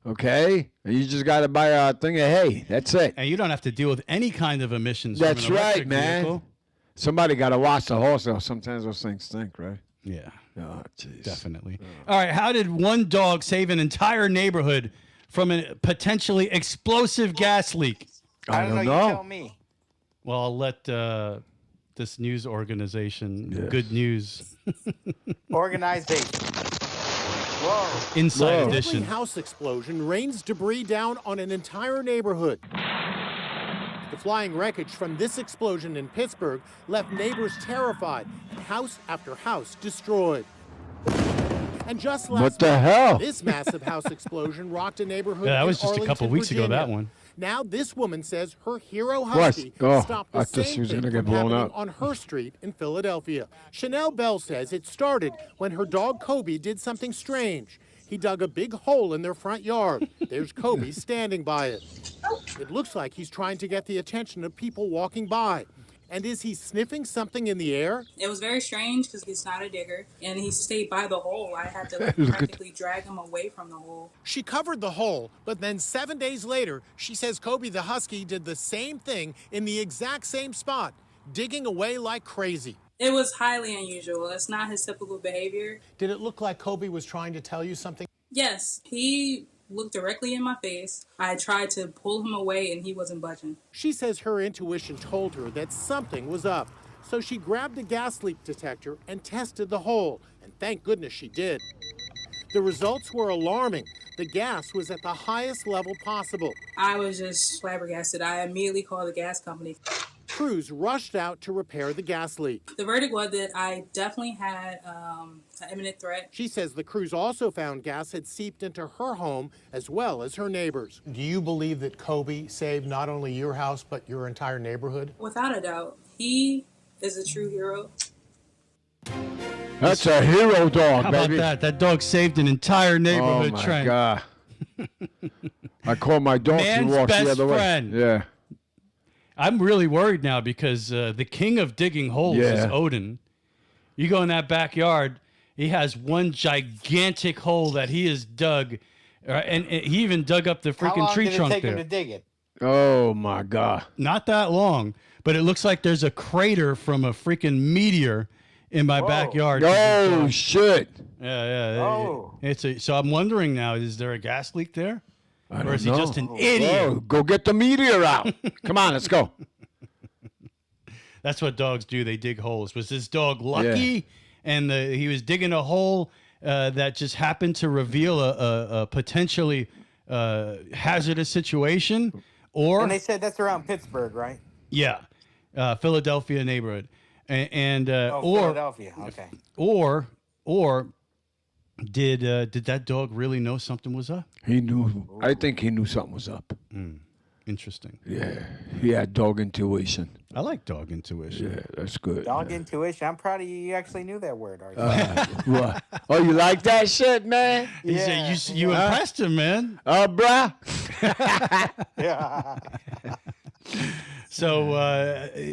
[SPEAKER 4] Okay? And you just got to buy a thing of hay. That's it.
[SPEAKER 1] And you don't have to deal with any kind of emissions
[SPEAKER 4] That's
[SPEAKER 1] from an electric
[SPEAKER 4] right, man.
[SPEAKER 1] vehicle.
[SPEAKER 4] Somebody got to wash the horse, though. Sometimes those things stink, right?
[SPEAKER 1] Yeah.
[SPEAKER 4] Oh, jeez.
[SPEAKER 1] Definitely. All right. How did one dog save an entire neighborhood from a potentially explosive gas leak?
[SPEAKER 5] I don't know. You tell me.
[SPEAKER 1] Well, I'll let this news organization, Good News.
[SPEAKER 5] Organization. Whoa.
[SPEAKER 1] Inside
[SPEAKER 13] Deadly
[SPEAKER 1] Edition.
[SPEAKER 13] house explosion rains debris down on an entire neighborhood. The flying wreckage from this explosion in Pittsburgh left neighbors terrified and house after house destroyed. And just last
[SPEAKER 4] What the
[SPEAKER 13] month,
[SPEAKER 4] hell?
[SPEAKER 13] this massive house explosion rocked a neighborhood
[SPEAKER 1] Yeah, that
[SPEAKER 13] in
[SPEAKER 1] was just a
[SPEAKER 13] Arlington,
[SPEAKER 1] couple weeks ago,
[SPEAKER 13] Virginia.
[SPEAKER 1] that one.
[SPEAKER 13] Now this woman says her hero
[SPEAKER 4] What?
[SPEAKER 13] husky
[SPEAKER 4] Oh,
[SPEAKER 13] stopped the
[SPEAKER 4] I thought she
[SPEAKER 13] same
[SPEAKER 4] was
[SPEAKER 13] thing
[SPEAKER 4] gonna get
[SPEAKER 13] from
[SPEAKER 4] blown
[SPEAKER 13] happening
[SPEAKER 4] up.
[SPEAKER 13] on her street in Philadelphia. Chanel Bell says it started when her dog Kobe did something strange. He dug a big hole in their front yard. There's Kobe standing by it. It looks like he's trying to get the attention of people walking by. And is he sniffing something in the air?
[SPEAKER 14] It was very strange because he's not a digger, and he stayed by the hole. I had to practically drag him away from the hole.
[SPEAKER 13] She covered the hole, but then 7 days later, she says Kobe the husky did the same thing in the exact same spot, digging away like crazy.
[SPEAKER 14] It was highly unusual. It's not his typical behavior.
[SPEAKER 13] Did it look like Kobe was trying to tell you something?
[SPEAKER 14] Yes, he looked directly in my face. I tried to pull him away, and he wasn't budging.
[SPEAKER 13] She says her intuition told her that something was up. So she grabbed a gas leak detector and tested the hole. And thank goodness she did. The results were alarming. The gas was at the highest level possible.
[SPEAKER 14] I was just flabbergasted. I immediately called the gas company.
[SPEAKER 13] Crews rushed out to repair the gas leak.
[SPEAKER 14] The verdict was that I definitely had an imminent threat.
[SPEAKER 13] She says the crews also found gas had seeped into her home as well as her neighbors. Do you believe that Kobe saved not only your house but your entire neighborhood?
[SPEAKER 14] Without a doubt, he is a true hero.
[SPEAKER 4] That's a hero dog,
[SPEAKER 1] How
[SPEAKER 4] baby.
[SPEAKER 1] about that? That dog saved an entire neighborhood,
[SPEAKER 4] Oh, my
[SPEAKER 1] Trent.
[SPEAKER 4] God. I called my dog. She
[SPEAKER 1] Man's
[SPEAKER 4] walks the
[SPEAKER 1] best
[SPEAKER 4] other
[SPEAKER 1] friend.
[SPEAKER 4] way. Yeah.
[SPEAKER 1] I'm really worried now because the king of digging holes is
[SPEAKER 4] Yeah.
[SPEAKER 1] Odin. You go in that backyard, he has one gigantic hole that he has dug, and he even dug up the
[SPEAKER 5] How
[SPEAKER 1] freaking
[SPEAKER 5] long
[SPEAKER 1] tree
[SPEAKER 5] did it
[SPEAKER 1] trunk
[SPEAKER 5] take
[SPEAKER 1] there.
[SPEAKER 5] him to dig it?
[SPEAKER 4] Oh, my God.
[SPEAKER 1] Not that long, but it looks like there's a crater from a freaking meteor in my backyard.
[SPEAKER 4] Oh, shit.
[SPEAKER 1] Yeah.
[SPEAKER 5] Oh.
[SPEAKER 1] So I'm wondering now, is there a gas leak there?
[SPEAKER 4] I
[SPEAKER 1] Or
[SPEAKER 4] don't
[SPEAKER 1] is he
[SPEAKER 4] know.
[SPEAKER 1] just an idiot?
[SPEAKER 4] Whoa, go get the meteor out. Come on, let's go.
[SPEAKER 1] That's what dogs do. They dig holes. Was this dog lucky? And he was digging a hole that just happened to reveal a potentially hazardous situation?
[SPEAKER 5] And they said that's around Pittsburgh, right?
[SPEAKER 1] Yeah, Philadelphia neighborhood. And
[SPEAKER 5] Philadelphia. Okay.
[SPEAKER 1] Or did that dog really know something was up?
[SPEAKER 4] He knew. I think he knew something was up.
[SPEAKER 1] Interesting.
[SPEAKER 4] Yeah. He had dog intuition.
[SPEAKER 1] I like dog intuition.
[SPEAKER 4] Yeah, that's good.
[SPEAKER 5] Dog intuition. I'm proud of you. You actually knew that word, Archie.
[SPEAKER 4] What? Oh, you like that shit, man?
[SPEAKER 1] He said you impressed him, man.
[SPEAKER 4] Bruh.
[SPEAKER 5] Yeah.
[SPEAKER 1] So,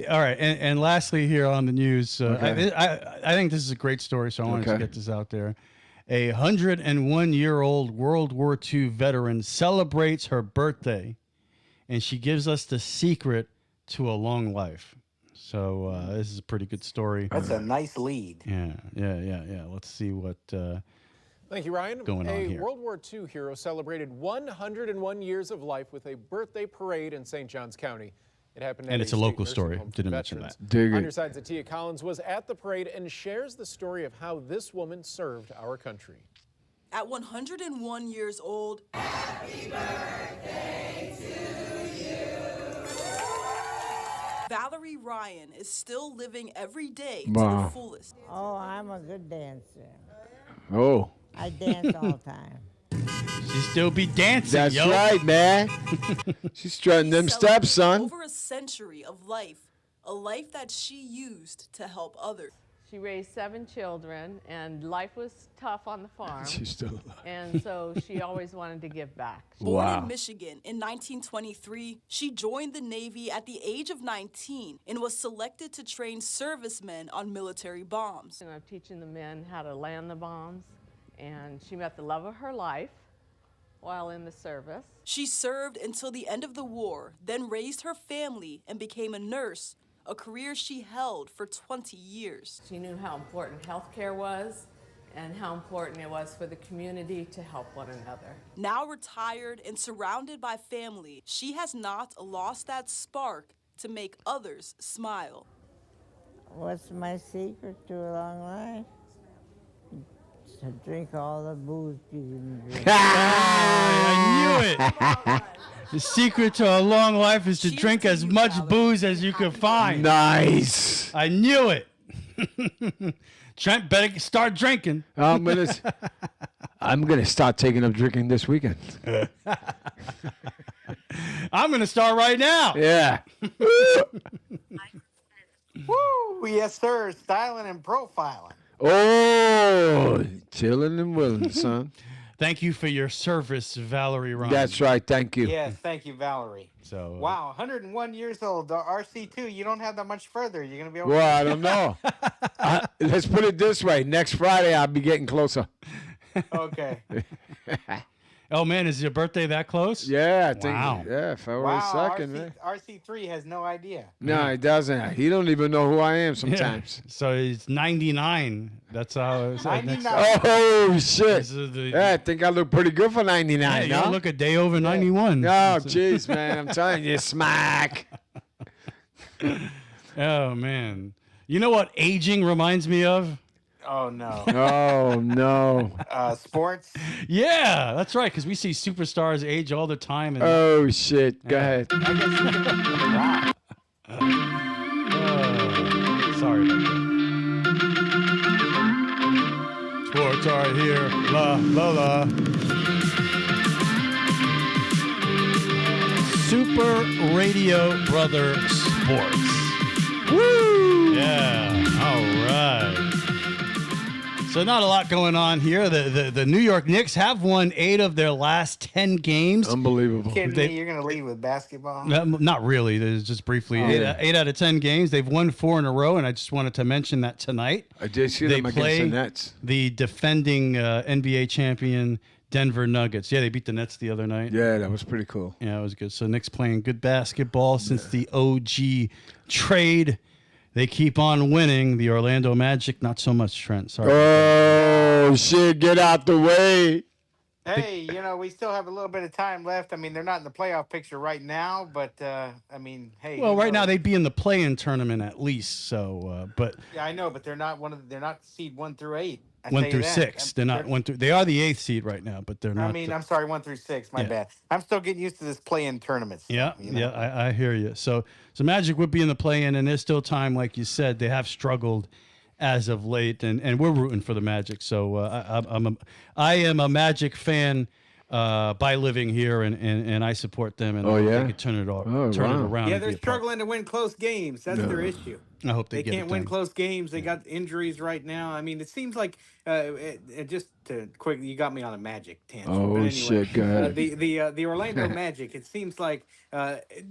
[SPEAKER 1] all right, and lastly here on the news, I think this is a great story, so I wanted to get this out there. A 101-year-old World War II veteran celebrates her birthday, and she gives us the secret to a long life. So this is a pretty good story.
[SPEAKER 5] That's a nice lead.
[SPEAKER 1] Yeah. Let's see what
[SPEAKER 15] Thank you, Ryan.
[SPEAKER 1] going on
[SPEAKER 15] a
[SPEAKER 1] here.
[SPEAKER 15] World War II hero celebrated 101 years of life with a birthday parade in St. Johns County. It happened at
[SPEAKER 1] And it's a local
[SPEAKER 15] state
[SPEAKER 1] story.
[SPEAKER 15] nursing home for
[SPEAKER 1] Didn't mention
[SPEAKER 15] veterans.
[SPEAKER 1] that.
[SPEAKER 4] Dig it.
[SPEAKER 15] On your side, Zatia Collins was at the parade and shares the story of how this woman served our country.
[SPEAKER 16] At 101 years old, happy birthday to you. Valerie Ryan is still living every day to
[SPEAKER 4] Wow.
[SPEAKER 16] the fullest.
[SPEAKER 17] Oh, I'm a good dancer.
[SPEAKER 4] Oh.
[SPEAKER 17] I dance all the time.
[SPEAKER 1] She still be dancing,
[SPEAKER 4] That's
[SPEAKER 1] yo.
[SPEAKER 4] right, man. She's strutting them steps, son.
[SPEAKER 16] Over a century of life, a life that she used to help others.
[SPEAKER 17] She raised 7 children, and life was tough on the farm.
[SPEAKER 4] She's still alive.
[SPEAKER 17] And so she always wanted to give back.
[SPEAKER 16] Born in Michigan in 1923, she joined the Navy at the age of 19 and was selected to train servicemen on military bombs.
[SPEAKER 17] And I'm teaching the men how to land the bombs, and she met the love of her life while in the service.
[SPEAKER 16] She served until the end of the war, then raised her family and became a nurse, a career she held for 20 years.
[SPEAKER 17] She knew how important healthcare was and how important it was for the community to help one another.
[SPEAKER 16] Now retired and surrounded by family, she has not lost that spark to make others smile.
[SPEAKER 18] What's my secret to a long life? To drink all the booze you can drink.
[SPEAKER 1] I knew it. The secret to a long life is to drink as much booze as you can find.
[SPEAKER 4] Nice.
[SPEAKER 1] I knew it. Trent better start drinking.
[SPEAKER 4] I'm gonna start taking up drinking this weekend.
[SPEAKER 1] I'm gonna start right now.
[SPEAKER 4] Yeah.
[SPEAKER 5] Woo! Yes, sir. Styling and profiling.
[SPEAKER 4] Oh, chilling and willing, son.
[SPEAKER 1] Thank you for your service, Valerie Ryan.
[SPEAKER 4] That's right. Thank you.
[SPEAKER 5] Yes, thank you, Valerie.
[SPEAKER 1] So
[SPEAKER 5] wow, 101 years old. RC2, you don't have that much further. You're gonna be able.
[SPEAKER 4] Well, I don't know. Let's put it this way. Next Friday, I'll be getting closer.
[SPEAKER 5] Okay.
[SPEAKER 1] Oh, man, is your birthday that close?
[SPEAKER 4] Yeah, I think.
[SPEAKER 1] Wow.
[SPEAKER 4] Yeah, February 2nd. Man.
[SPEAKER 5] RC3 has no idea.
[SPEAKER 4] No, he doesn't. He don't even know who I am sometimes.
[SPEAKER 1] Yeah. So it's 99. That's how it's
[SPEAKER 5] 99.
[SPEAKER 4] Oh, shit.
[SPEAKER 1] The,
[SPEAKER 4] yeah, I think I look pretty good for 99.
[SPEAKER 1] Yeah, you
[SPEAKER 4] huh?
[SPEAKER 1] look a day over 91.
[SPEAKER 4] Oh, jeez, man. I'm telling you, smack.
[SPEAKER 1] Oh, man. You know what aging reminds me of?
[SPEAKER 5] Oh, no.
[SPEAKER 4] Oh, no.
[SPEAKER 5] Sports?
[SPEAKER 1] Yeah, that's right, because we see superstars age all the time. And,
[SPEAKER 4] oh, shit. Go ahead.
[SPEAKER 5] Wow.
[SPEAKER 1] Sorry about that. Sports are here. La, la, la. Super Radio Brother Sports. Woo! Yeah, all right. So not a lot going on here. The New York Knicks have won 8 of their last 10 games.
[SPEAKER 4] Unbelievable.
[SPEAKER 5] Kidding me? You're going to lead with basketball?
[SPEAKER 1] Not really. There's just briefly 8 out of 10 games. They've won 4 in a row, and I just wanted to mention that tonight.
[SPEAKER 4] I did see them against the Nets.
[SPEAKER 1] The defending NBA champion Denver Nuggets. Yeah, they beat the Nets the other night.
[SPEAKER 4] Yeah, that was pretty cool.
[SPEAKER 1] Yeah, it was good. So Knicks playing good basketball since the OG trade. They keep on winning. The Orlando Magic, not so much, Trent. Sorry.
[SPEAKER 4] Oh, shit. Get out the way.
[SPEAKER 5] Hey, we still have a little bit of time left. I mean, they're not in the playoff picture right now, but, I mean, hey.
[SPEAKER 1] Well, right now they'd be in the play-in tournament at least. So, but
[SPEAKER 5] yeah, I know, but they're not they're not seed 1 through 8.
[SPEAKER 1] 1 through 6. They're not 1 through. They are the 8th seed right now, but they're not.
[SPEAKER 5] I mean, I'm sorry, 1 through 6. My bad. I'm still getting used to this play-in tournament stuff.
[SPEAKER 1] Yeah, I hear you. So Magic would be in the play-in, and there's still time, like you said. They have struggled as of late, and we're rooting for the Magic. So I am a Magic fan by living here, and I support them, and they can turn it around.
[SPEAKER 5] Yeah, they're struggling to win close games. That's their issue.
[SPEAKER 1] I hope they
[SPEAKER 5] can't win close games. They got injuries right now. I mean, it seems like just to quick, you got me on a Magic tangent.
[SPEAKER 4] Oh,
[SPEAKER 5] but anyway,
[SPEAKER 4] shit, go ahead.
[SPEAKER 5] The Orlando Magic. It seems like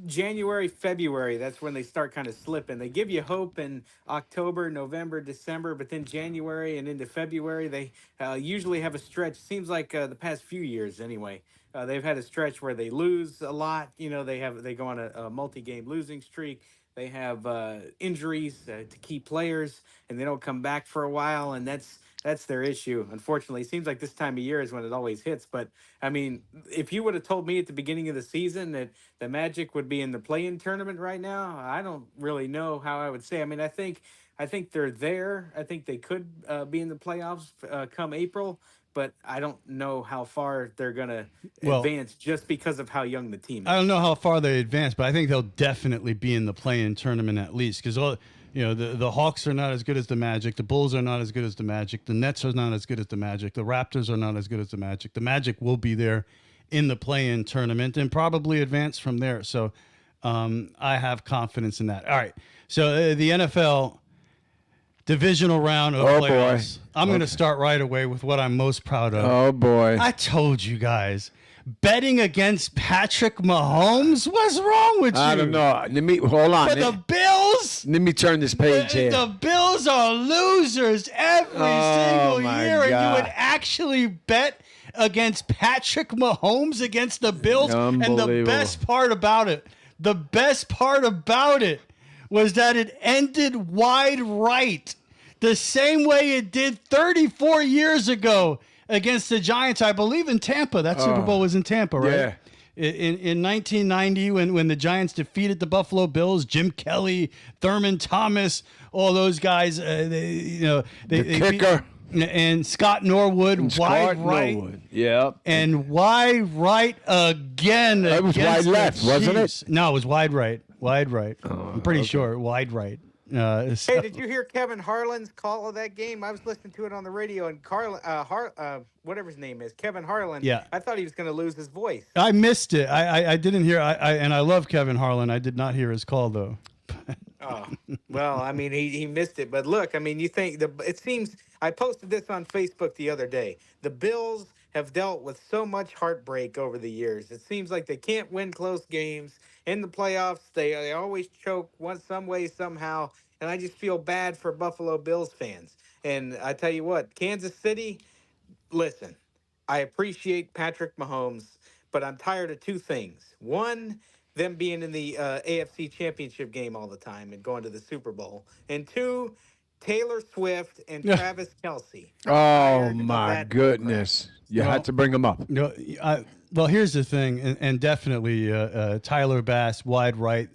[SPEAKER 5] January, February. That's when they start kind of slipping. They give you hope in October, November, December, but then January and into February, they usually have a stretch. Seems like the past few years, anyway. They've had a stretch where they lose a lot. They go on a multi-game losing streak. They have injuries to key players, and they don't come back for a while, and that's their issue. Unfortunately, it seems like this time of year is when it always hits. But I mean, if you would have told me at the beginning of the season that the Magic would be in the play-in tournament right now, I don't really know how I would say. I mean, I think they're there. I think they could be in the playoffs come April. but I don't know how far they're going to
[SPEAKER 1] Well,
[SPEAKER 5] advance just because of how young the team is.
[SPEAKER 1] I don't know how far they advance, but I think they'll definitely be in the play-in tournament at least because the Hawks are not as good as the Magic, the Bulls are not as good as the Magic, the Nets are not as good as the Magic, the Raptors are not as good as the Magic. The Magic will be there in the play-in tournament and probably advance from there. So I have confidence in that. All right, so the NFL divisional round of playoffs.
[SPEAKER 4] Boy.
[SPEAKER 1] I'm going to start right away with what I'm most proud of.
[SPEAKER 4] Oh, boy.
[SPEAKER 1] I told you guys. Betting against Patrick Mahomes? What's wrong with you?
[SPEAKER 4] I don't know. Hold on.
[SPEAKER 1] For the Bills?
[SPEAKER 4] Let me turn this page here.
[SPEAKER 1] The Bills are losers every single year, and you would actually bet against Patrick Mahomes against the Bills? And the best part about it was that it ended wide right, the same way it did 34 years ago against the Giants, I believe in Tampa. That Super Bowl was in Tampa, right?
[SPEAKER 4] Yeah.
[SPEAKER 1] In 1990, when the Giants defeated the Buffalo Bills, Jim Kelly, Thurman Thomas, all those guys, the
[SPEAKER 4] kicker.
[SPEAKER 1] And Scott Norwood, wide right.
[SPEAKER 4] Yep.
[SPEAKER 1] And wide right again.
[SPEAKER 4] That was wide left, wasn't it?
[SPEAKER 1] No, it was wide right. Wide right. I'm pretty sure. Wide right.
[SPEAKER 5] Hey, did you hear Kevin Harlan's call of that game? I was listening to it on the radio, and whatever his name is, Kevin Harlan.
[SPEAKER 1] Yeah.
[SPEAKER 5] I thought he was going to lose his voice.
[SPEAKER 1] I missed it. I didn't hear. And I love Kevin Harlan. I did not hear his call though.
[SPEAKER 5] Oh, well, I mean, he missed it. But look, I mean, it seems, I posted this on Facebook the other day. The Bills have dealt with so much heartbreak over the years. It seems like they can't win close games. In the playoffs, they always choke some way, somehow. And I just feel bad for Buffalo Bills fans. And I tell you what, Kansas City, listen, I appreciate Patrick Mahomes, but I'm tired of two things. One, them being in the AFC Championship game all the time and going to the Super Bowl. And two, Taylor Swift and Travis Kelce.
[SPEAKER 4] Oh, my goodness. You had to bring them up.
[SPEAKER 1] Well, here's the thing, and definitely Tyler Bass, wide right,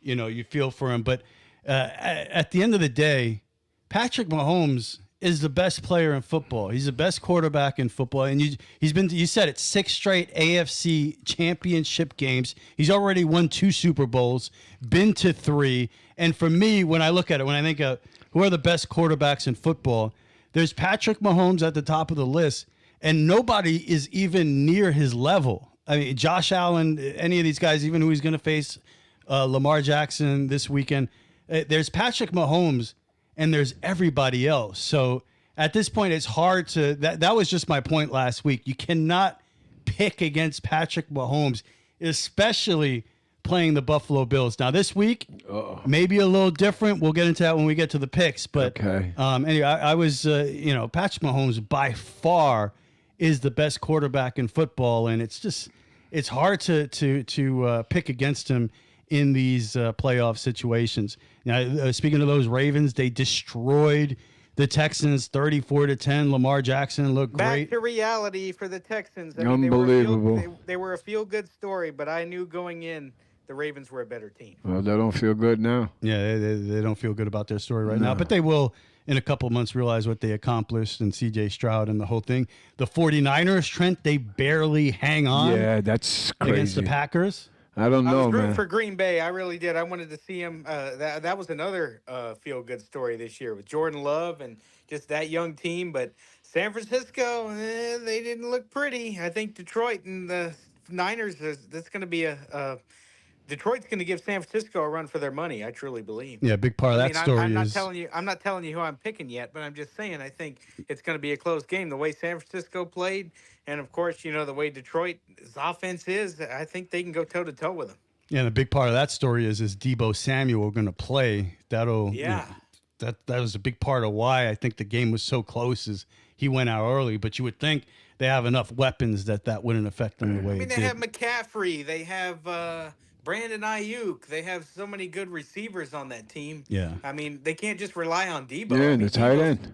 [SPEAKER 1] you feel for him. But at the end of the day, Patrick Mahomes is the best player in football. He's the best quarterback in football. And you said it, 6 straight AFC championship games. He's already won 2 Super Bowls, been to 3. And for me, when I look at it, when I think of who are the best quarterbacks in football, there's Patrick Mahomes at the top of the list. And nobody is even near his level. I mean, Josh Allen, any of these guys, even who he's going to face, Lamar Jackson this weekend, there's Patrick Mahomes and there's everybody else. So at this point, it's hard to, that was just my point last week. You cannot pick against Patrick Mahomes, especially playing the Buffalo Bills. Now this week, maybe a little different. We'll get into that when we get to the picks. But anyway, I was, Patrick Mahomes by far is the best quarterback in football, and it's hard to pick against him in these playoff situations. Now, speaking of those Ravens, they destroyed the Texans 34-10. Lamar Jackson looked great.
[SPEAKER 5] Back to reality for the Texans. I
[SPEAKER 4] mean, unbelievable.
[SPEAKER 5] They were a feel-good story, but I knew going in the Ravens were a better team.
[SPEAKER 4] Well, they don't feel good now.
[SPEAKER 1] Yeah, they don't feel good about their story right now, but they will in a couple months realize what they accomplished and C.J. Stroud and the whole thing. The 49ers, Trent, they barely hang on.
[SPEAKER 4] Yeah, that's crazy.
[SPEAKER 1] Against the Packers.
[SPEAKER 4] I don't know,
[SPEAKER 5] I was rooting
[SPEAKER 4] man.
[SPEAKER 5] for Green Bay. I really did. I wanted to see him. That was another feel-good story this year with Jordan Love and just that young team. But San Francisco, they didn't look pretty. I think Detroit and the Niners, that's going to be Detroit's going to give San Francisco a run for their money. I truly believe.
[SPEAKER 1] Yeah, a big part of that story
[SPEAKER 5] I'm
[SPEAKER 1] is.
[SPEAKER 5] I'm not telling you who I'm picking yet, but I'm just saying I think it's going to be a close game. The way San Francisco played, and of course, the way Detroit's offense is, I think they can go toe to toe with them.
[SPEAKER 1] Yeah, and a big part of that story is Deebo Samuel going to play. That'll that was a big part of why I think the game was so close. Is he went out early, but you would think they have enough weapons that wouldn't affect them the way it did.
[SPEAKER 5] They have McCaffrey. They have Brandon Ayuk. They have so many good receivers on that team.
[SPEAKER 1] Yeah.
[SPEAKER 5] I mean, they can't just rely on Deebo.
[SPEAKER 4] Yeah, and the tight end.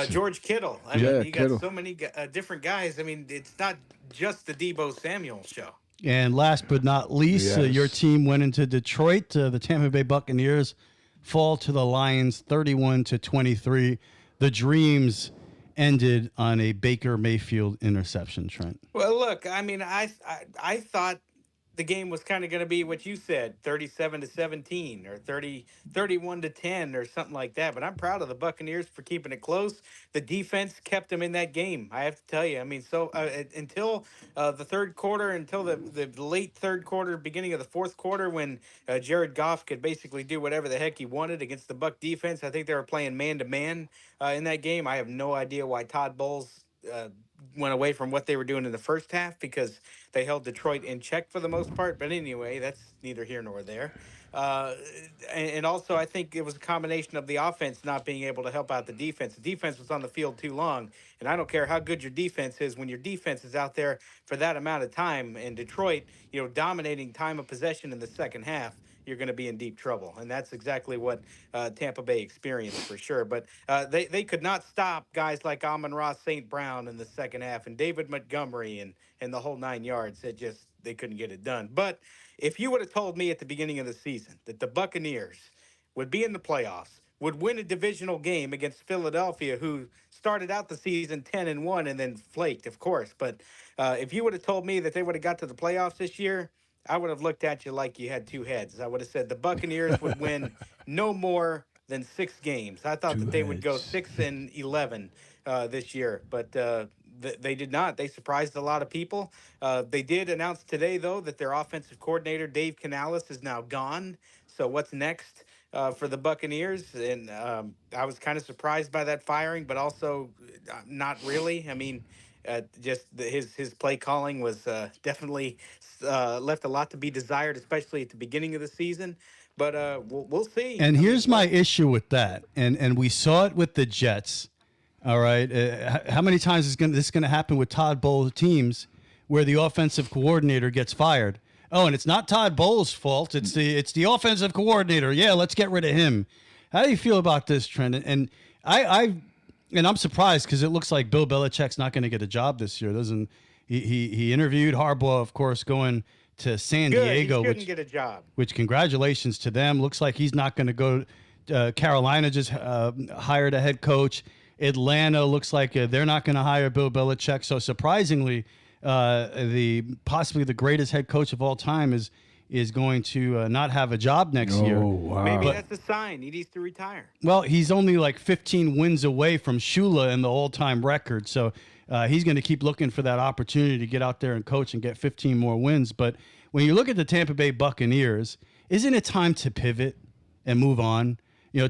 [SPEAKER 5] George Kittle. I mean, you got so many different guys. I mean, it's not just the Deebo Samuel show.
[SPEAKER 1] And last but not least, your team went into Detroit. The Tampa Bay Buccaneers fall to the Lions 31-23. The Dreams ended on a Baker Mayfield interception, Trent.
[SPEAKER 5] Well, look, I mean, I thought the game was kind of going to be what you said, 37-17 or 31-10 or something like that. But I'm proud of the Buccaneers for keeping it close. The defense kept them in that game. I have to tell you. I mean, so until the third quarter, until the late third quarter, beginning of the fourth quarter, when Jared Goff could basically do whatever the heck he wanted against the Buck defense. I think they were playing man-to-man in that game. I have no idea why Todd Bowles went away from what they were doing in the first half, because they held Detroit in check for the most part. But anyway, that's neither here nor there. And also, I think it was a combination of the offense not being able to help out the defense. The defense was on the field too long. And I don't care how good your defense is, when your defense is out there for that amount of time, and Detroit, dominating time of possession in the second half, you're going to be in deep trouble. And that's exactly what Tampa Bay experienced for sure. But they could not stop guys like Amon-Ra St. Brown in the second half, and David Montgomery and the whole 9 yards. They couldn't get it done. But if you would have told me at the beginning of the season that the Buccaneers would be in the playoffs, would win a divisional game against Philadelphia, who started out the season 10-1 and then flaked, of course. But if you would have told me that they would have got to the playoffs this year, I would have looked at you like you had two heads. I would have said the Buccaneers would win no more than 6 games. I thought that they would go 6-11 this year, but they did not. They surprised a lot of people. They did announce today, though, that their offensive coordinator, Dave Canales, is now gone. So what's next for the Buccaneers? And I was kind of surprised by that firing, but also not really. I mean, his play calling was definitely left a lot to be desired, especially at the beginning of the season. But we'll see.
[SPEAKER 1] And here's my issue with that. And we saw it with the Jets. All right. How many times is this going to happen with Todd Bowles teams where the offensive coordinator gets fired? Oh, and it's not Todd Bowles' fault. It's the offensive coordinator. Yeah, let's get rid of him. How do you feel about this, Trent? And I'm surprised, because it looks like Bill Belichick's not going to get a job this year. He interviewed Harbaugh, of course, going to San Diego.
[SPEAKER 5] He couldn't get a job.
[SPEAKER 1] Which, congratulations to them. Looks like he's not going to go. Carolina just hired a head coach. Atlanta looks like they're not going to hire Bill Belichick. So surprisingly, possibly the greatest head coach of all time is going to not have a job next year.
[SPEAKER 4] Wow.
[SPEAKER 5] Maybe that's a sign. He needs to retire.
[SPEAKER 1] Well, he's only like 15 wins away from Shula and the all-time record. So he's going to keep looking for that opportunity to get out there and coach and get 15 more wins. But when you look at the Tampa Bay Buccaneers, isn't it time to pivot and move on?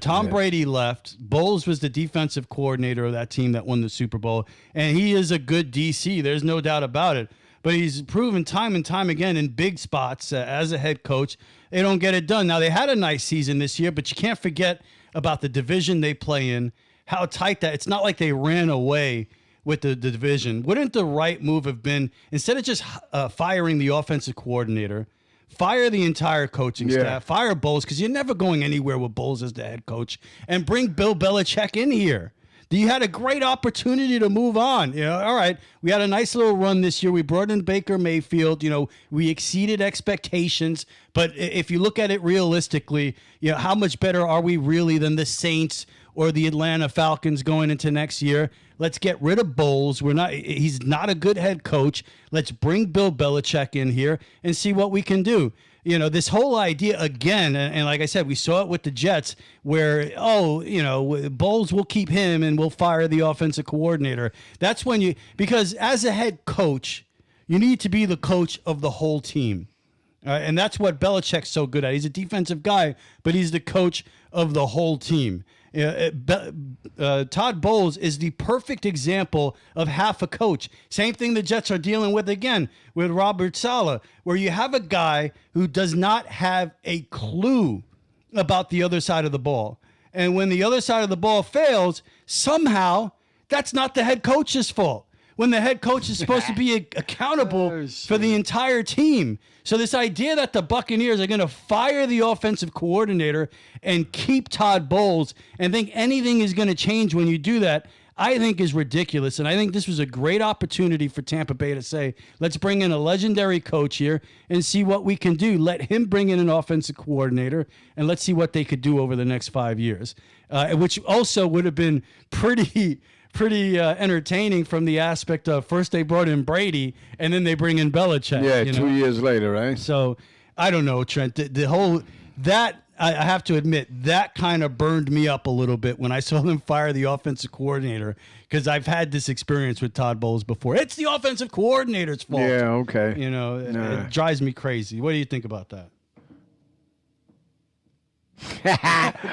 [SPEAKER 1] Tom Brady left. Bowles was the defensive coordinator of that team that won the Super Bowl, and he is a good DC. There's no doubt about it. But he's proven time and time again in big spots as a head coach, they don't get it done. Now, they had a nice season this year, but you can't forget about the division they play in, how tight that. It's not like they ran away with the division. Wouldn't the right move have been, instead of just firing the offensive coordinator, fire the entire coaching staff, fire Bowles, because you're never going anywhere with Bowles as the head coach, and bring Bill Belichick in here? You had a great opportunity to move on. All right, we had a nice little run this year. We brought in Baker Mayfield. We exceeded expectations. But if you look at it realistically, how much better are we really than the Saints or the Atlanta Falcons going into next year? Let's get rid of Bowles. He's not a good head coach. Let's bring Bill Belichick in here and see what we can do. This whole idea again, and like I said, we saw it with the Jets where, Bowles will keep him and we'll fire the offensive coordinator. That's when because as a head coach, you need to be the coach of the whole team. And that's what Belichick's so good at. He's a defensive guy, but he's the coach of the whole team. Todd Bowles is the perfect example of half a coach. Same thing the Jets are dealing with again with Robert Saleh, where you have a guy who does not have a clue about the other side of the ball. And when the other side of the ball fails, somehow that's not the head coach's fault, when the head coach is supposed to be accountable for the entire team. So this idea that the Buccaneers are going to fire the offensive coordinator and keep Todd Bowles and think anything is going to change when you do that, I think is ridiculous. And I think this was a great opportunity for Tampa Bay to say, let's bring in a legendary coach here and see what we can do. Let him bring in an offensive coordinator, and let's see what they could do over the next 5 years, which also would have been pretty entertaining from the aspect of first they brought in Brady and then they bring in Belichick.
[SPEAKER 4] Yeah,
[SPEAKER 1] you
[SPEAKER 4] 2
[SPEAKER 1] know?
[SPEAKER 4] years later, right?
[SPEAKER 1] So I don't know, Trent. The whole that I have to admit that kind of burned me up a little bit when I saw them fire the offensive coordinator because I've had this experience with Todd Bowles before. It's the offensive coordinator's fault.
[SPEAKER 4] Yeah, okay.
[SPEAKER 1] You know, it drives me crazy. What do you think about that?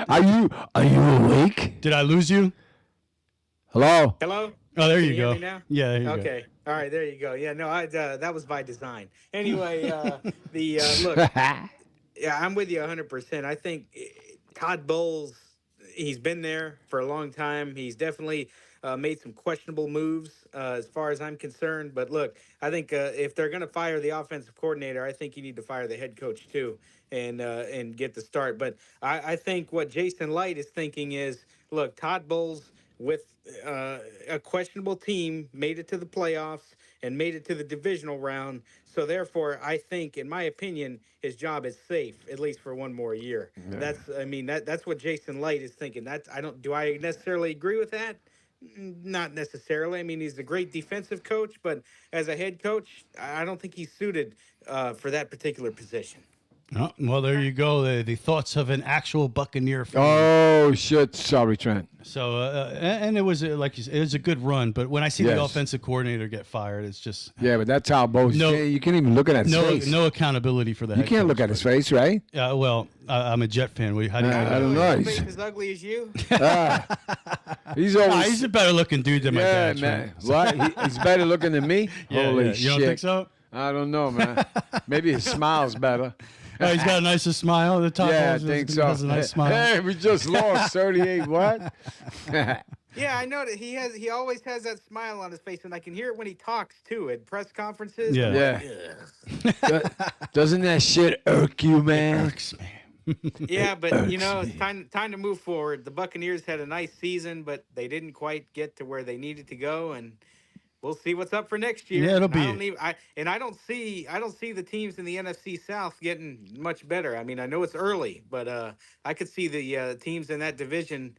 [SPEAKER 4] Are you awake?
[SPEAKER 1] Did I lose you?
[SPEAKER 4] Hello?
[SPEAKER 5] Hello?
[SPEAKER 1] Oh, there
[SPEAKER 5] Can
[SPEAKER 1] you
[SPEAKER 5] hear
[SPEAKER 1] go.
[SPEAKER 5] me now?
[SPEAKER 1] Yeah, there you go.
[SPEAKER 5] Okay. All right, there you go. Yeah, no, that was by design. Anyway, look, yeah, I'm with you 100%. I think Todd Bowles, he's been there for a long time. He's definitely made some questionable moves as far as I'm concerned. But look, I think if they're going to fire the offensive coordinator, I think you need to fire the head coach too and get the start. But I think what Jason Light is thinking is, look, Todd Bowles with a questionable team made it to the playoffs and made it to the divisional round. So therefore, I think, in my opinion, his job is safe, at least for one more year.
[SPEAKER 4] Yeah.
[SPEAKER 5] That's what Jason Light is thinking. Do I necessarily agree with that? Not necessarily. I mean, he's a great defensive coach, but as a head coach, I don't think he's suited for that particular position.
[SPEAKER 1] Oh, well, there you go. The thoughts of an actual Buccaneer fan.
[SPEAKER 4] Oh, shit. Sorry, Trent.
[SPEAKER 1] So, and it was, like you said, it was a good run. But when I see the offensive coordinator get fired, it's just...
[SPEAKER 4] Yeah, but that's how Bowles...
[SPEAKER 1] No,
[SPEAKER 4] you can't even look at his face.
[SPEAKER 1] No accountability for the head
[SPEAKER 4] You can't look at his face, right?
[SPEAKER 1] Well, I'm a Jet fan. How do you
[SPEAKER 4] I don't know.
[SPEAKER 5] His face as ugly as you?
[SPEAKER 4] He's always...
[SPEAKER 1] he's a better looking dude than my dad.
[SPEAKER 4] Man. What? He's better looking than me?
[SPEAKER 1] Yeah,
[SPEAKER 4] Holy
[SPEAKER 1] yeah.
[SPEAKER 4] shit.
[SPEAKER 1] You don't think so?
[SPEAKER 4] I don't know, man. Maybe his smile's better.
[SPEAKER 1] Oh, he's got a nicer smile. The top
[SPEAKER 4] I think so.
[SPEAKER 1] has a nice smile.
[SPEAKER 4] Hey, we just lost 38. What?
[SPEAKER 5] Yeah, I know that he always has that smile on his face, and I can hear it when he talks too at press conferences.
[SPEAKER 4] Yeah. Doesn't that shit irk you, man?
[SPEAKER 1] It irks me.
[SPEAKER 5] Yeah, but it's time to move forward. The Buccaneers had a nice season, but they didn't quite get to where they needed to go, and we'll see what's up for next year.
[SPEAKER 1] Yeah, it'll be.
[SPEAKER 5] I don't see the teams in the NFC South getting much better. I mean, I know it's early, but I could see the teams in that division,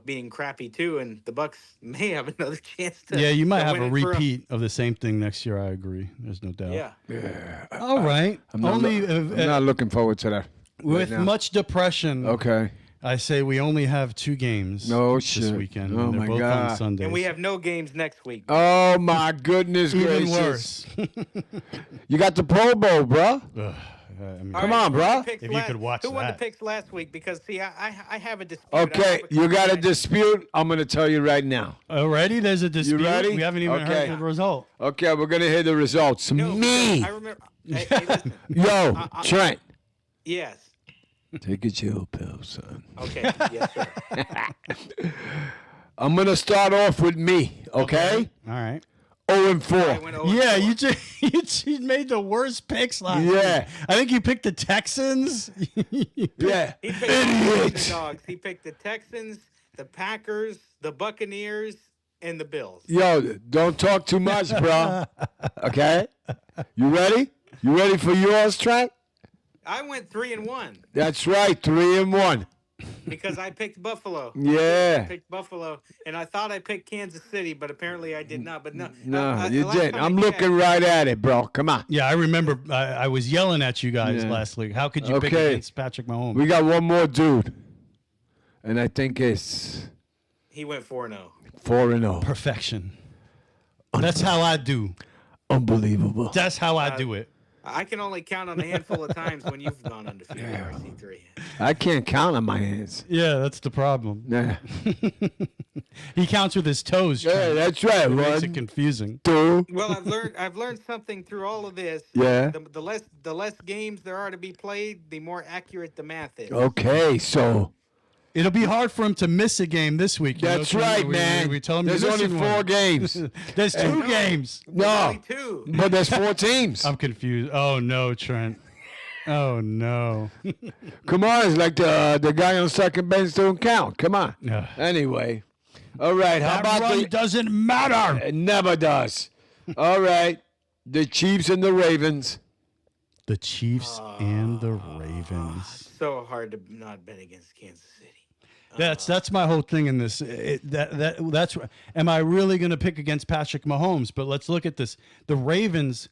[SPEAKER 5] being crappy too, and the Bucs may have another chance to.
[SPEAKER 1] Yeah, you might have
[SPEAKER 5] win
[SPEAKER 1] a
[SPEAKER 5] it for
[SPEAKER 1] repeat of the same thing next year. I agree. There's no doubt.
[SPEAKER 5] Yeah.
[SPEAKER 1] All right.
[SPEAKER 4] I'm not looking forward to that.
[SPEAKER 1] With much depression.
[SPEAKER 4] Okay.
[SPEAKER 1] I say we only have 2 games this weekend.
[SPEAKER 4] Oh,
[SPEAKER 1] and they're
[SPEAKER 4] my
[SPEAKER 1] both
[SPEAKER 4] God.
[SPEAKER 1] on Sundays.
[SPEAKER 5] And we have no games next week.
[SPEAKER 4] Oh, my goodness
[SPEAKER 1] Even
[SPEAKER 4] gracious.
[SPEAKER 1] worse.
[SPEAKER 4] You got the Pro Bowl, bro.
[SPEAKER 1] Come
[SPEAKER 4] on, bro.
[SPEAKER 1] If you could watch
[SPEAKER 5] Who won the
[SPEAKER 1] that.
[SPEAKER 5] picks last week? Because, see, I have a dispute.
[SPEAKER 4] Okay, you got a dispute. I'm going to tell you right now.
[SPEAKER 1] Already? There's a dispute?
[SPEAKER 4] You ready?
[SPEAKER 1] We haven't even heard the result.
[SPEAKER 4] Okay, we're going to hear the results. Me.
[SPEAKER 5] I remember. Hey, listen.
[SPEAKER 4] Yo, Trent.
[SPEAKER 5] Yes.
[SPEAKER 4] Take a chill pill, son.
[SPEAKER 5] Okay. Yes, sir.
[SPEAKER 4] I'm going to start off with me, okay?
[SPEAKER 1] All right.
[SPEAKER 4] 0-4.
[SPEAKER 1] Yeah, you made the worst picks last week. I think you picked the Texans.
[SPEAKER 4] Yeah.
[SPEAKER 5] He picked the dogs. He picked the Texans, the Packers, the Buccaneers, and the Bills.
[SPEAKER 4] Yo, don't talk too much, bro. Okay? You ready? You ready for yours, Trent?
[SPEAKER 5] I went 3-1
[SPEAKER 4] That's right, 3-1.
[SPEAKER 5] because I picked Buffalo.
[SPEAKER 4] Yeah.
[SPEAKER 5] I picked Buffalo, and I thought I picked Kansas City, but apparently I did not. But no,
[SPEAKER 4] You
[SPEAKER 5] last
[SPEAKER 4] did.
[SPEAKER 5] time
[SPEAKER 4] I'm
[SPEAKER 5] I
[SPEAKER 4] looking right at it, bro. Come on.
[SPEAKER 1] Yeah, I remember I was yelling at you guys last week. How could you pick against Patrick Mahomes?
[SPEAKER 4] We got one more dude. And I think it's...
[SPEAKER 5] He went 4-0.
[SPEAKER 4] 4-0.
[SPEAKER 1] Perfection. That's how I do.
[SPEAKER 4] Unbelievable.
[SPEAKER 1] That's how I do it.
[SPEAKER 5] I can only count on a handful of times when you've gone undefeated, RC3.
[SPEAKER 4] I can't count on my hands.
[SPEAKER 1] Yeah, that's the problem.
[SPEAKER 4] Yeah.
[SPEAKER 1] He counts with his toes.
[SPEAKER 4] Yeah,
[SPEAKER 1] Trent.
[SPEAKER 4] that's right.
[SPEAKER 1] It makes it confusing.
[SPEAKER 5] Well, I've learned something through all of this.
[SPEAKER 4] Yeah.
[SPEAKER 5] The less games there are to be played, the more accurate the math is.
[SPEAKER 4] Okay, so...
[SPEAKER 1] It'll be hard for him to miss a game this week.
[SPEAKER 4] That's right, man.
[SPEAKER 1] We tell him
[SPEAKER 4] there's only 4 games.
[SPEAKER 1] There's 2 games.
[SPEAKER 4] No,
[SPEAKER 5] only 2.
[SPEAKER 4] But there's 4 teams.
[SPEAKER 1] I'm confused. Oh, no, Trent. Oh, no.
[SPEAKER 4] Come on, it's like the guy on second base don't count. Come on.
[SPEAKER 1] Yeah.
[SPEAKER 4] Anyway. All right, how
[SPEAKER 1] That
[SPEAKER 4] about
[SPEAKER 1] run doesn't matter.
[SPEAKER 4] It never does. All right, the Chiefs and the Ravens.
[SPEAKER 1] The Chiefs and the Ravens.
[SPEAKER 5] So hard to not bet against Kansas City.
[SPEAKER 1] That's my whole thing in this. That's am I really going to pick against Patrick Mahomes? But let's look at this. The Ravens,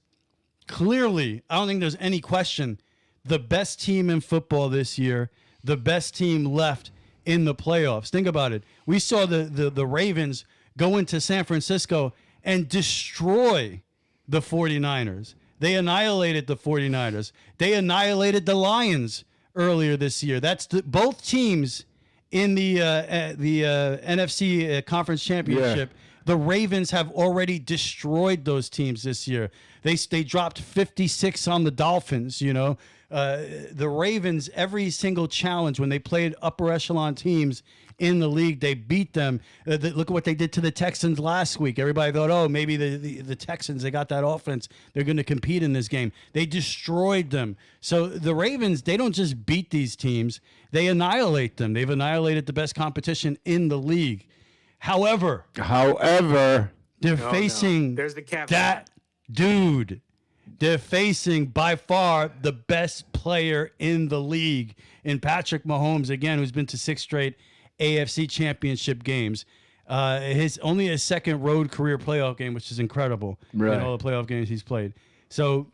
[SPEAKER 1] clearly, I don't think there's any question, the best team in football this year, the best team left in the playoffs. Think about it. We saw the Ravens go into San Francisco and destroy the 49ers. They annihilated the 49ers. They annihilated the Lions earlier this year. That's both teams in the NFC Conference Championship. Yeah. The Ravens have already destroyed those teams this year. They dropped 56 on the Dolphins, you know. The Ravens, every single challenge when they played upper echelon teams in the league, they beat them. Look at what they did to the Texans last week. Everybody thought, oh, maybe the Texans, they got that offense. They're going to compete in this game. They destroyed them. So the Ravens, they don't just beat these teams. They annihilate them. They've annihilated the best competition in the league. However, they're facing
[SPEAKER 5] There's the
[SPEAKER 1] that dude. They're facing by far the best player in the league in Patrick Mahomes, again, who's been to 6 straight AFC championship games. Only his second road career playoff game, which is incredible in all the playoff games he's played. So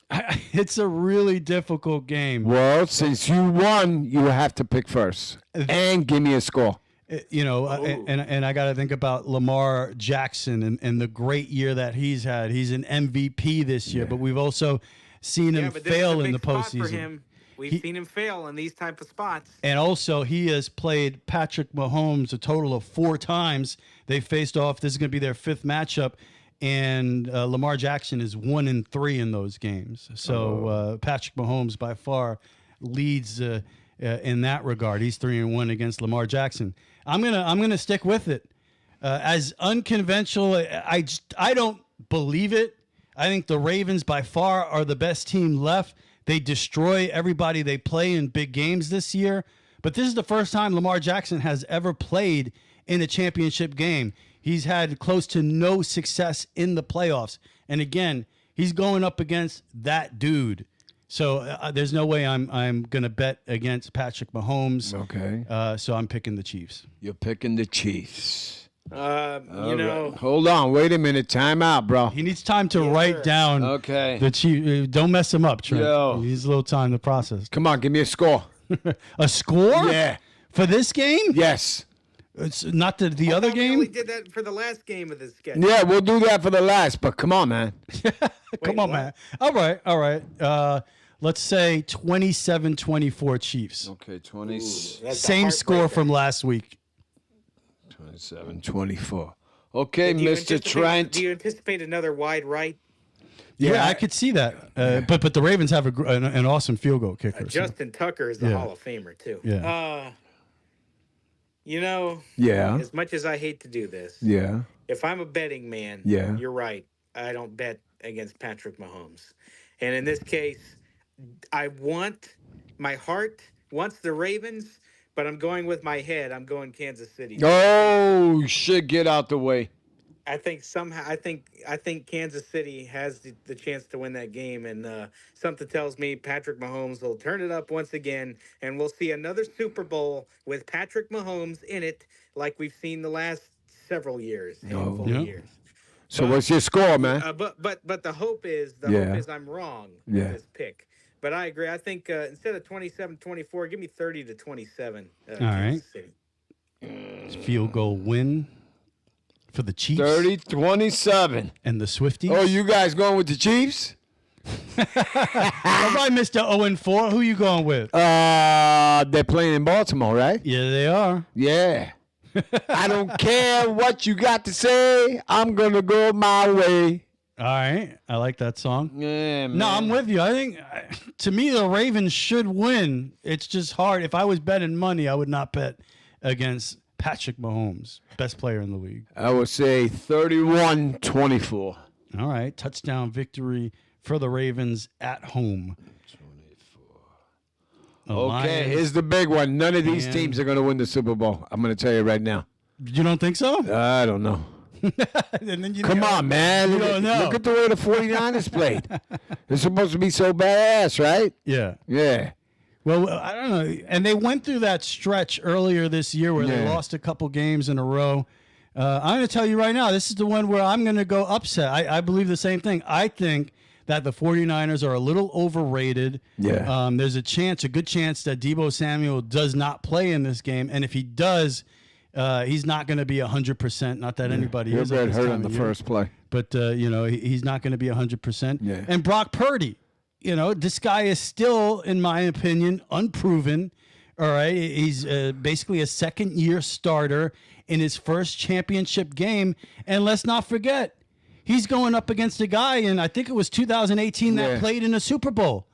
[SPEAKER 1] it's a really difficult game.
[SPEAKER 4] Well, since you won, you have to pick first and give me a score.
[SPEAKER 1] You know, and I got to think about Lamar Jackson and the great year that he's had. He's an MVP this year, but we've also seen him fail in the postseason.
[SPEAKER 5] We've seen him fail in these type of spots.
[SPEAKER 1] And also, he has played Patrick Mahomes a total of 4 times. They faced off. This is going to be their 5th matchup. And Lamar Jackson is 1-3 in those games. So Patrick Mahomes by far leads in that regard. He's 3-1 against Lamar Jackson. I'm gonna stick with it. As unconventional, I don't believe it. I think the Ravens by far are the best team left. They destroy everybody they play in big games this year. But this is the first time Lamar Jackson has ever played in a championship game. He's had close to no success in the playoffs. And again, he's going up against that dude. So there's no way I'm going to bet against Patrick Mahomes.
[SPEAKER 4] Okay.
[SPEAKER 1] So I'm picking the Chiefs.
[SPEAKER 4] You're picking the Chiefs.
[SPEAKER 5] You know.
[SPEAKER 4] Hold on. Wait a minute. Time out, bro.
[SPEAKER 1] He needs time to write down the Chiefs. Don't mess him up, Trent.
[SPEAKER 4] Yo.
[SPEAKER 1] He needs a little time to process.
[SPEAKER 4] Come on. Give me a score.
[SPEAKER 1] A score?
[SPEAKER 4] Yeah.
[SPEAKER 1] For this game?
[SPEAKER 4] Yes.
[SPEAKER 1] It's not the other game?
[SPEAKER 5] We only did that for the last game of this schedule.
[SPEAKER 4] Yeah, we'll do that for the last, but come on, man.
[SPEAKER 1] Come on, man. All right. Let's say 27-24 Chiefs.
[SPEAKER 4] Okay, 20.
[SPEAKER 1] Same score from last week.
[SPEAKER 4] 27-24. Okay, Mr. Trent.
[SPEAKER 5] Do you anticipate another wide right?
[SPEAKER 1] Yeah, I could see that. But the Ravens have an awesome field goal kicker.
[SPEAKER 5] Justin Tucker is the Hall of Famer, too.
[SPEAKER 1] Yeah.
[SPEAKER 5] You know,
[SPEAKER 4] Yeah.
[SPEAKER 5] as much as I hate to do this,
[SPEAKER 4] Yeah.
[SPEAKER 5] if I'm a betting man,
[SPEAKER 4] Yeah.
[SPEAKER 5] you're right. I don't bet against Patrick Mahomes. And in this case, my heart wants the Ravens, but I'm going with my head. I'm going Kansas City.
[SPEAKER 4] Oh, shit, get out the way.
[SPEAKER 5] I think Kansas City has the chance to win that game, and something tells me Patrick Mahomes will turn it up once again, and we'll see another Super Bowl with Patrick Mahomes in it, like we've seen the last several years, years.
[SPEAKER 4] So what's your score, man?
[SPEAKER 5] But the hope is I'm wrong with this pick. But I agree. I think instead of 27-24, give me 30-27.
[SPEAKER 1] All right. Field goal win for the Chiefs.
[SPEAKER 4] 30-27.
[SPEAKER 1] And the Swifties.
[SPEAKER 4] Oh, you guys going with the Chiefs?
[SPEAKER 1] All right, Mr. 0-4. Who you going with?
[SPEAKER 4] They're playing in Baltimore, right?
[SPEAKER 1] Yeah, they are.
[SPEAKER 4] Yeah. I don't care what you got to say. I'm going to go my way.
[SPEAKER 1] All right. I like that song.
[SPEAKER 4] Yeah, man.
[SPEAKER 1] No, I'm with you. I think, to me, the Ravens should win. It's just hard. If I was betting money, I would not bet against Patrick Mahomes, best player in the league.
[SPEAKER 4] I would say 31-24.
[SPEAKER 1] All right. Touchdown victory for the Ravens at home.
[SPEAKER 4] 24. Okay, here's the big one. None of these teams are going to win the Super Bowl. I'm going to tell you right now.
[SPEAKER 1] You don't think so?
[SPEAKER 4] I don't know. Come on, man.
[SPEAKER 1] You don't know.
[SPEAKER 4] Look at the way the 49ers played. They're supposed to be so badass, right?
[SPEAKER 1] Yeah.
[SPEAKER 4] Yeah.
[SPEAKER 1] Well, I don't know. And they went through that stretch earlier this year where they lost a couple games in a row. I'm going to tell you right now, this is the one where I'm going to go upset. I believe the same thing. I think that the 49ers are a little overrated.
[SPEAKER 4] Yeah.
[SPEAKER 1] There's a good chance that Deebo Samuel does not play in this game. And if he does, he's not going to be 100%. Not that anybody is.
[SPEAKER 4] He'll get hurt in the first play.
[SPEAKER 1] But, he's not going to be 100%.
[SPEAKER 4] Yeah.
[SPEAKER 1] And Brock Purdy. This guy is still, in my opinion, unproven. All right. He's basically a second-year starter in his first championship game. And let's not forget, he's going up against a guy, and I think it was 2018 that played in a Super Bowl,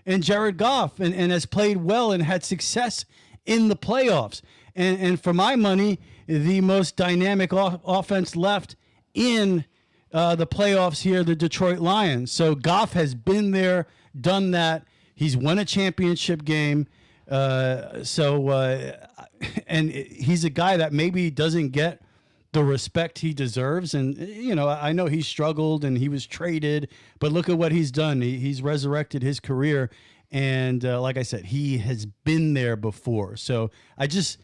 [SPEAKER 1] and Jared Goff, and has played well and had success in the playoffs. And for my money, the most dynamic offense left in the playoffs here, the Detroit Lions. So Goff has been there, done that. He's won a championship game. And he's a guy that maybe doesn't get the respect he deserves. And, I know he struggled and he was traded, but look at what he's done. He's resurrected his career. And like I said, he has been there before. So I just,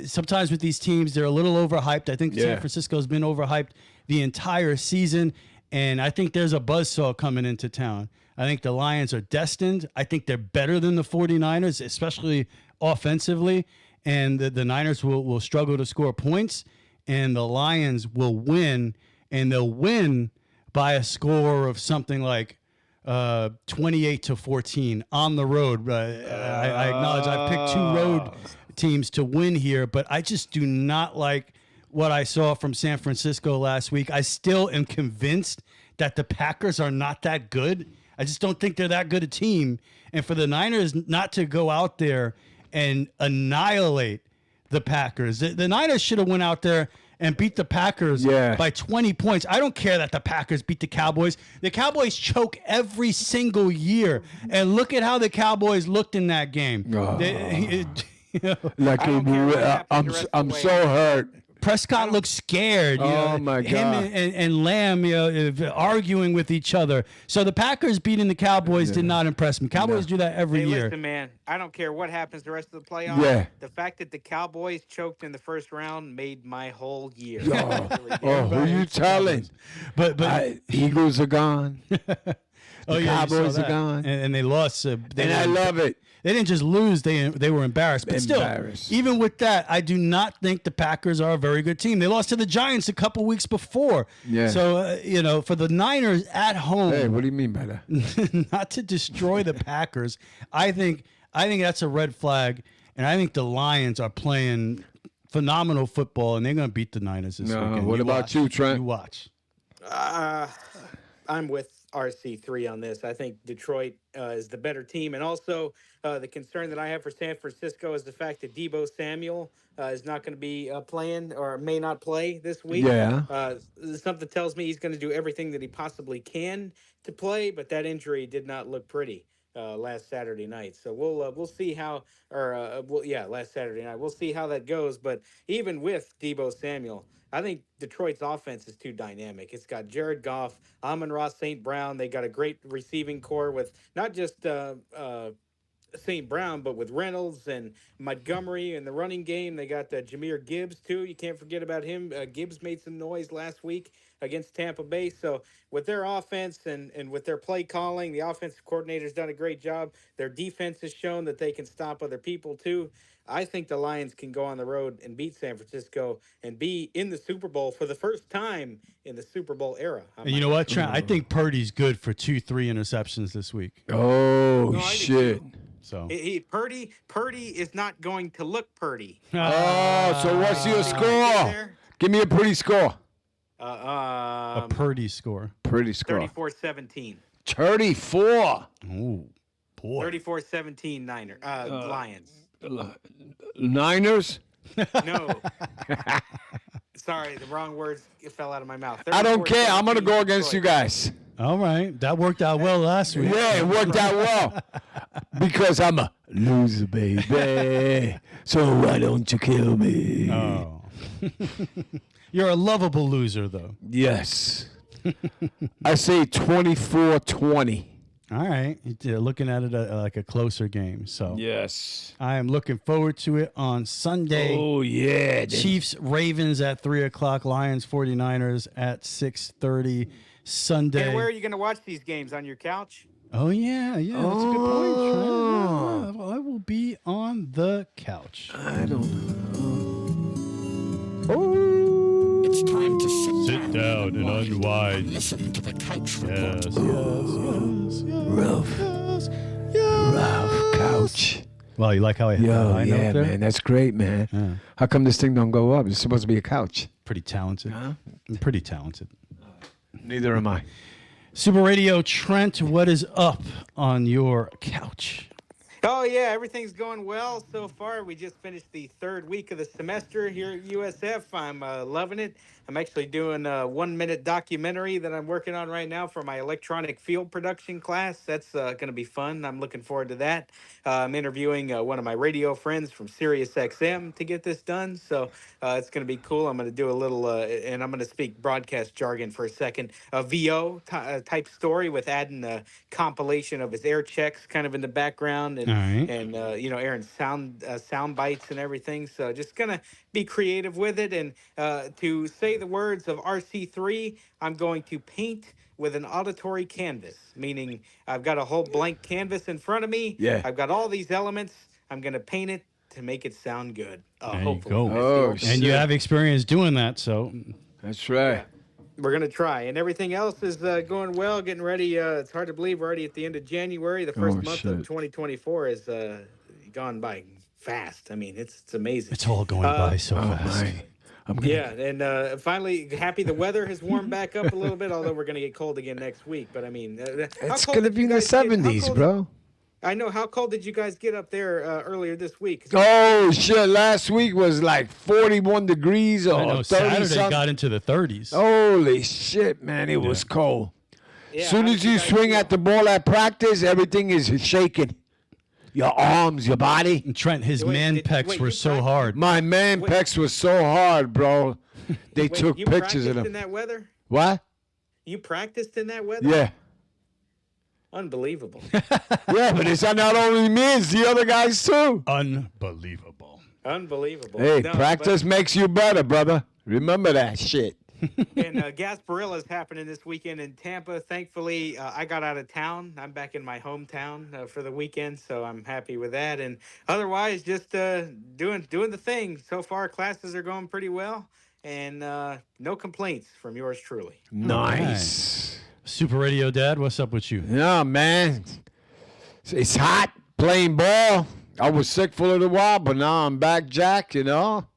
[SPEAKER 1] sometimes with these teams, they're a little overhyped. I think San Francisco's been overhyped the entire season. And I think there's a buzzsaw coming into town. I think the Lions are destined. I think they're better than the 49ers, especially offensively. And the Niners will struggle to score points. And the Lions will win. And they'll win by a score of something like 28-14 on the road. I acknowledge I picked two road teams to win here, but I just do not like what I saw from San Francisco last week. I still am convinced that the Packers are not that good. I just don't think they're that good a team. And for the Niners not to go out there and annihilate the Packers, the Niners should have went out there and beat the Packers by 20 points. I don't care that the Packers beat the Cowboys. The Cowboys choke every single year. And look at how the Cowboys looked in that game.
[SPEAKER 4] I'm so hurt.
[SPEAKER 1] Prescott looks scared.
[SPEAKER 4] My God.
[SPEAKER 1] Him and Lamb, arguing with each other. So the Packers beating the Cowboys did not impress me. Cowboys do that every year.
[SPEAKER 5] Listen, man, I don't care what happens the rest of the playoffs.
[SPEAKER 4] Yeah.
[SPEAKER 5] The fact that the Cowboys choked in the first round made my whole year.
[SPEAKER 4] Who you telling?
[SPEAKER 1] But
[SPEAKER 4] Eagles are gone. Cowboys are gone.
[SPEAKER 1] And they lost.
[SPEAKER 4] I love it.
[SPEAKER 1] They didn't just lose; they were embarrassed. But still, even with that, I do not think the Packers are a very good team. They lost to the Giants a couple weeks before.
[SPEAKER 4] Yeah.
[SPEAKER 1] So for the Niners at home.
[SPEAKER 4] Hey, what do you mean by that?
[SPEAKER 1] Not to destroy the Packers. I think that's a red flag, and I think the Lions are playing phenomenal football, and they're going to beat the Niners this weekend.
[SPEAKER 4] What about you, Trent?
[SPEAKER 1] You watch.
[SPEAKER 5] I'm with RC3 on this. I think Detroit is the better team. And also the concern that I have for San Francisco is the fact that Deebo Samuel is not going to be playing or may not play this week.
[SPEAKER 4] Yeah.
[SPEAKER 5] Something tells me he's going to do everything that he possibly can to play, but that injury did not look pretty last Saturday night. So we'll see how, last Saturday night. We'll see how that goes. But even with Deebo Samuel, I think Detroit's offense is too dynamic. It's got Jared Goff, Amon-Ra St. Brown. They got a great receiving core with not just St. Brown, but with Reynolds and Montgomery in the running game. They got Jahmyr Gibbs, too. You can't forget about him. Gibbs made some noise last week against Tampa Bay. So with their offense and with their play calling, the offensive coordinator's done a great job. Their defense has shown that they can stop other people, too. I think the Lions can go on the road and beat San Francisco and be in the Super Bowl for the first time in the Super Bowl era.
[SPEAKER 1] And you know what, Trent? I think Purdy's good for 2-3 interceptions this week.
[SPEAKER 4] Oh, shit.
[SPEAKER 1] So
[SPEAKER 5] Purdy is not going to look Purdy.
[SPEAKER 4] So what's your score? Give me a pretty score.
[SPEAKER 1] A Purdy score.
[SPEAKER 4] Pretty score.
[SPEAKER 5] 34-17.
[SPEAKER 4] 34.
[SPEAKER 1] Ooh, boy.
[SPEAKER 5] 34-17 Lions.
[SPEAKER 4] Niners?
[SPEAKER 5] No. Sorry, the wrong words fell out of my mouth.
[SPEAKER 4] I don't care. I'm going to go against you guys.
[SPEAKER 1] All right. That worked out well last week.
[SPEAKER 4] Yeah, it worked out well. Because I'm a loser, baby. So why don't you kill me?
[SPEAKER 1] Oh. You're a lovable loser, though.
[SPEAKER 4] Yes. I say 24-20.
[SPEAKER 1] All right. You're looking at it like a closer game. So
[SPEAKER 4] yes,
[SPEAKER 1] I am looking forward to it on Sunday.
[SPEAKER 4] Oh, yeah.
[SPEAKER 1] Chiefs, Ravens at 3 o'clock. Lions, 49ers at 6:30 Sunday.
[SPEAKER 5] And where are you going to watch these games? On your couch?
[SPEAKER 1] Oh, yeah. That's a good point, Trent. Yeah, I will be on the couch.
[SPEAKER 4] I don't know.
[SPEAKER 3] Oh. It's time to
[SPEAKER 1] Sit down and unwind.
[SPEAKER 3] Listen to the couch
[SPEAKER 1] Yes,
[SPEAKER 3] report.
[SPEAKER 4] Rough couch.
[SPEAKER 1] Well, you like how I hit that high note
[SPEAKER 4] yeah,
[SPEAKER 1] there?
[SPEAKER 4] man. That's great, man.
[SPEAKER 1] Yeah.
[SPEAKER 4] How come this thing don't go up? It's supposed to be a couch.
[SPEAKER 1] Pretty talented. I'm pretty talented.
[SPEAKER 4] Neither am I.
[SPEAKER 1] Super Radio Trent, what is up on your couch?
[SPEAKER 5] Oh, yeah, everything's going well so far. We just finished the third week of the semester here at USF. I'm loving it. I'm actually doing a 1-minute documentary that I'm working on right now for my electronic field production class. That's going to be fun. I'm looking forward to that. I'm interviewing one of my radio friends from Sirius XM to get this done. So it's going to be cool. I'm going to do a little, and I'm going to speak broadcast jargon for a second, a VO type story with adding a compilation of his air checks kind of in the background and,
[SPEAKER 1] All right.
[SPEAKER 5] and airing sound bites and everything. So just going to be creative with it. And to say the words of RC3, I'm going to paint with an auditory canvas, meaning I've got a whole blank canvas in front of me.
[SPEAKER 4] Yeah.
[SPEAKER 5] I've got all these elements. I'm going to paint it to make it sound good.
[SPEAKER 1] There you
[SPEAKER 5] Hopefully.
[SPEAKER 1] go.
[SPEAKER 5] That's the
[SPEAKER 1] And you have experience doing that, so.
[SPEAKER 4] That's right.
[SPEAKER 5] We're going to try. And everything else is going well, getting ready. It's hard to believe we're already at the end of January. The first month of 2024 is gone by fast. I mean, it's amazing.
[SPEAKER 1] It's all going by so fast.
[SPEAKER 5] Yeah, and finally, happy the weather has warmed back up a little bit, although we're going to get cold again next week. But, I mean,
[SPEAKER 4] It's going to be in the 70s, bro.
[SPEAKER 5] I know. How cold did you guys get up there earlier this week?
[SPEAKER 4] Oh, shit. Last week was like 41 degrees or
[SPEAKER 1] I know
[SPEAKER 4] 30
[SPEAKER 1] Saturday
[SPEAKER 4] something.
[SPEAKER 1] got into the 30s.
[SPEAKER 4] Holy shit, man. It was cold. As soon as you swing at the ball at practice, everything is shaking. Your arms, your body.
[SPEAKER 1] And Trent, his man pecs were so hard.
[SPEAKER 4] My man pecs were so hard, bro. They took
[SPEAKER 5] you
[SPEAKER 4] pictures of
[SPEAKER 5] practiced
[SPEAKER 4] them.
[SPEAKER 5] in that weather?
[SPEAKER 4] What?
[SPEAKER 5] You practiced in that weather?
[SPEAKER 4] Yeah.
[SPEAKER 5] Unbelievable.
[SPEAKER 4] Yeah, but it's not only me, it's the other guys too.
[SPEAKER 1] Unbelievable.
[SPEAKER 5] Unbelievable.
[SPEAKER 4] Hey,
[SPEAKER 5] No,
[SPEAKER 4] practice makes you better, brother. Remember that shit.
[SPEAKER 5] And Gasparilla is happening this weekend in Tampa. Thankfully, I got out of town. I'm back in my hometown for the weekend, so I'm happy with that. And otherwise, just doing the thing. So far, classes are going pretty well, and no complaints from yours truly.
[SPEAKER 4] Nice.
[SPEAKER 1] Super Radio Dad, what's up with you?
[SPEAKER 4] Yeah, man. It's hot playing ball. I was sick for a little while, but now I'm back, Jack, you know.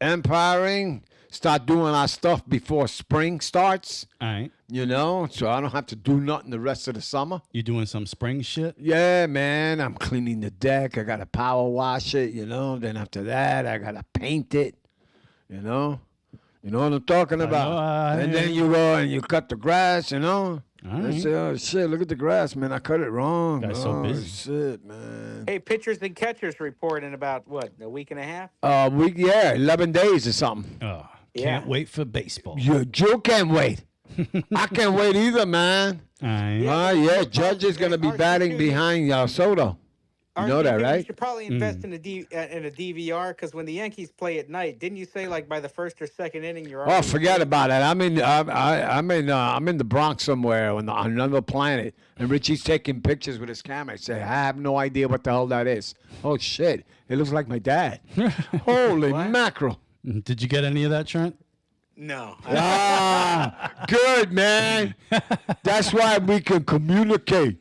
[SPEAKER 4] Empiring. Start doing our stuff before spring starts.
[SPEAKER 1] All right.
[SPEAKER 4] You know, so I don't have to do nothing the rest of the summer.
[SPEAKER 1] You doing some spring shit?
[SPEAKER 4] Yeah, man. I'm cleaning the deck. I got to power wash it, you know. Then after that, I got to paint it, you know. You know what I'm talking about? And then you go and you cut the grass, you know.
[SPEAKER 1] All
[SPEAKER 4] I
[SPEAKER 1] right.
[SPEAKER 4] say, oh, shit, look at the grass, man. I cut it wrong.
[SPEAKER 1] Guy's so busy.
[SPEAKER 4] Shit, man.
[SPEAKER 5] Hey, pitchers and catchers report in about, what, a week and a half?
[SPEAKER 4] 11 days or something.
[SPEAKER 1] Oh,
[SPEAKER 5] Yeah.
[SPEAKER 1] can't wait for baseball.
[SPEAKER 4] You can't wait. I can't wait either, man.
[SPEAKER 1] All right.
[SPEAKER 4] Yeah, Judge is going to be batting behind Soto. You know that,
[SPEAKER 5] You
[SPEAKER 4] right?
[SPEAKER 5] should probably invest in a DVR, because when the Yankees play at night, didn't you say like by the first or second inning you're
[SPEAKER 4] Oh,
[SPEAKER 5] already
[SPEAKER 4] forget about it. I'm in the Bronx somewhere on another planet, and Richie's taking pictures with his camera. I say, I have no idea what the hell that is. Oh shit! It looks like my dad. Holy mackerel!
[SPEAKER 1] Did you get any of that, Trent?
[SPEAKER 5] No.
[SPEAKER 4] Good, man. That's why we can communicate.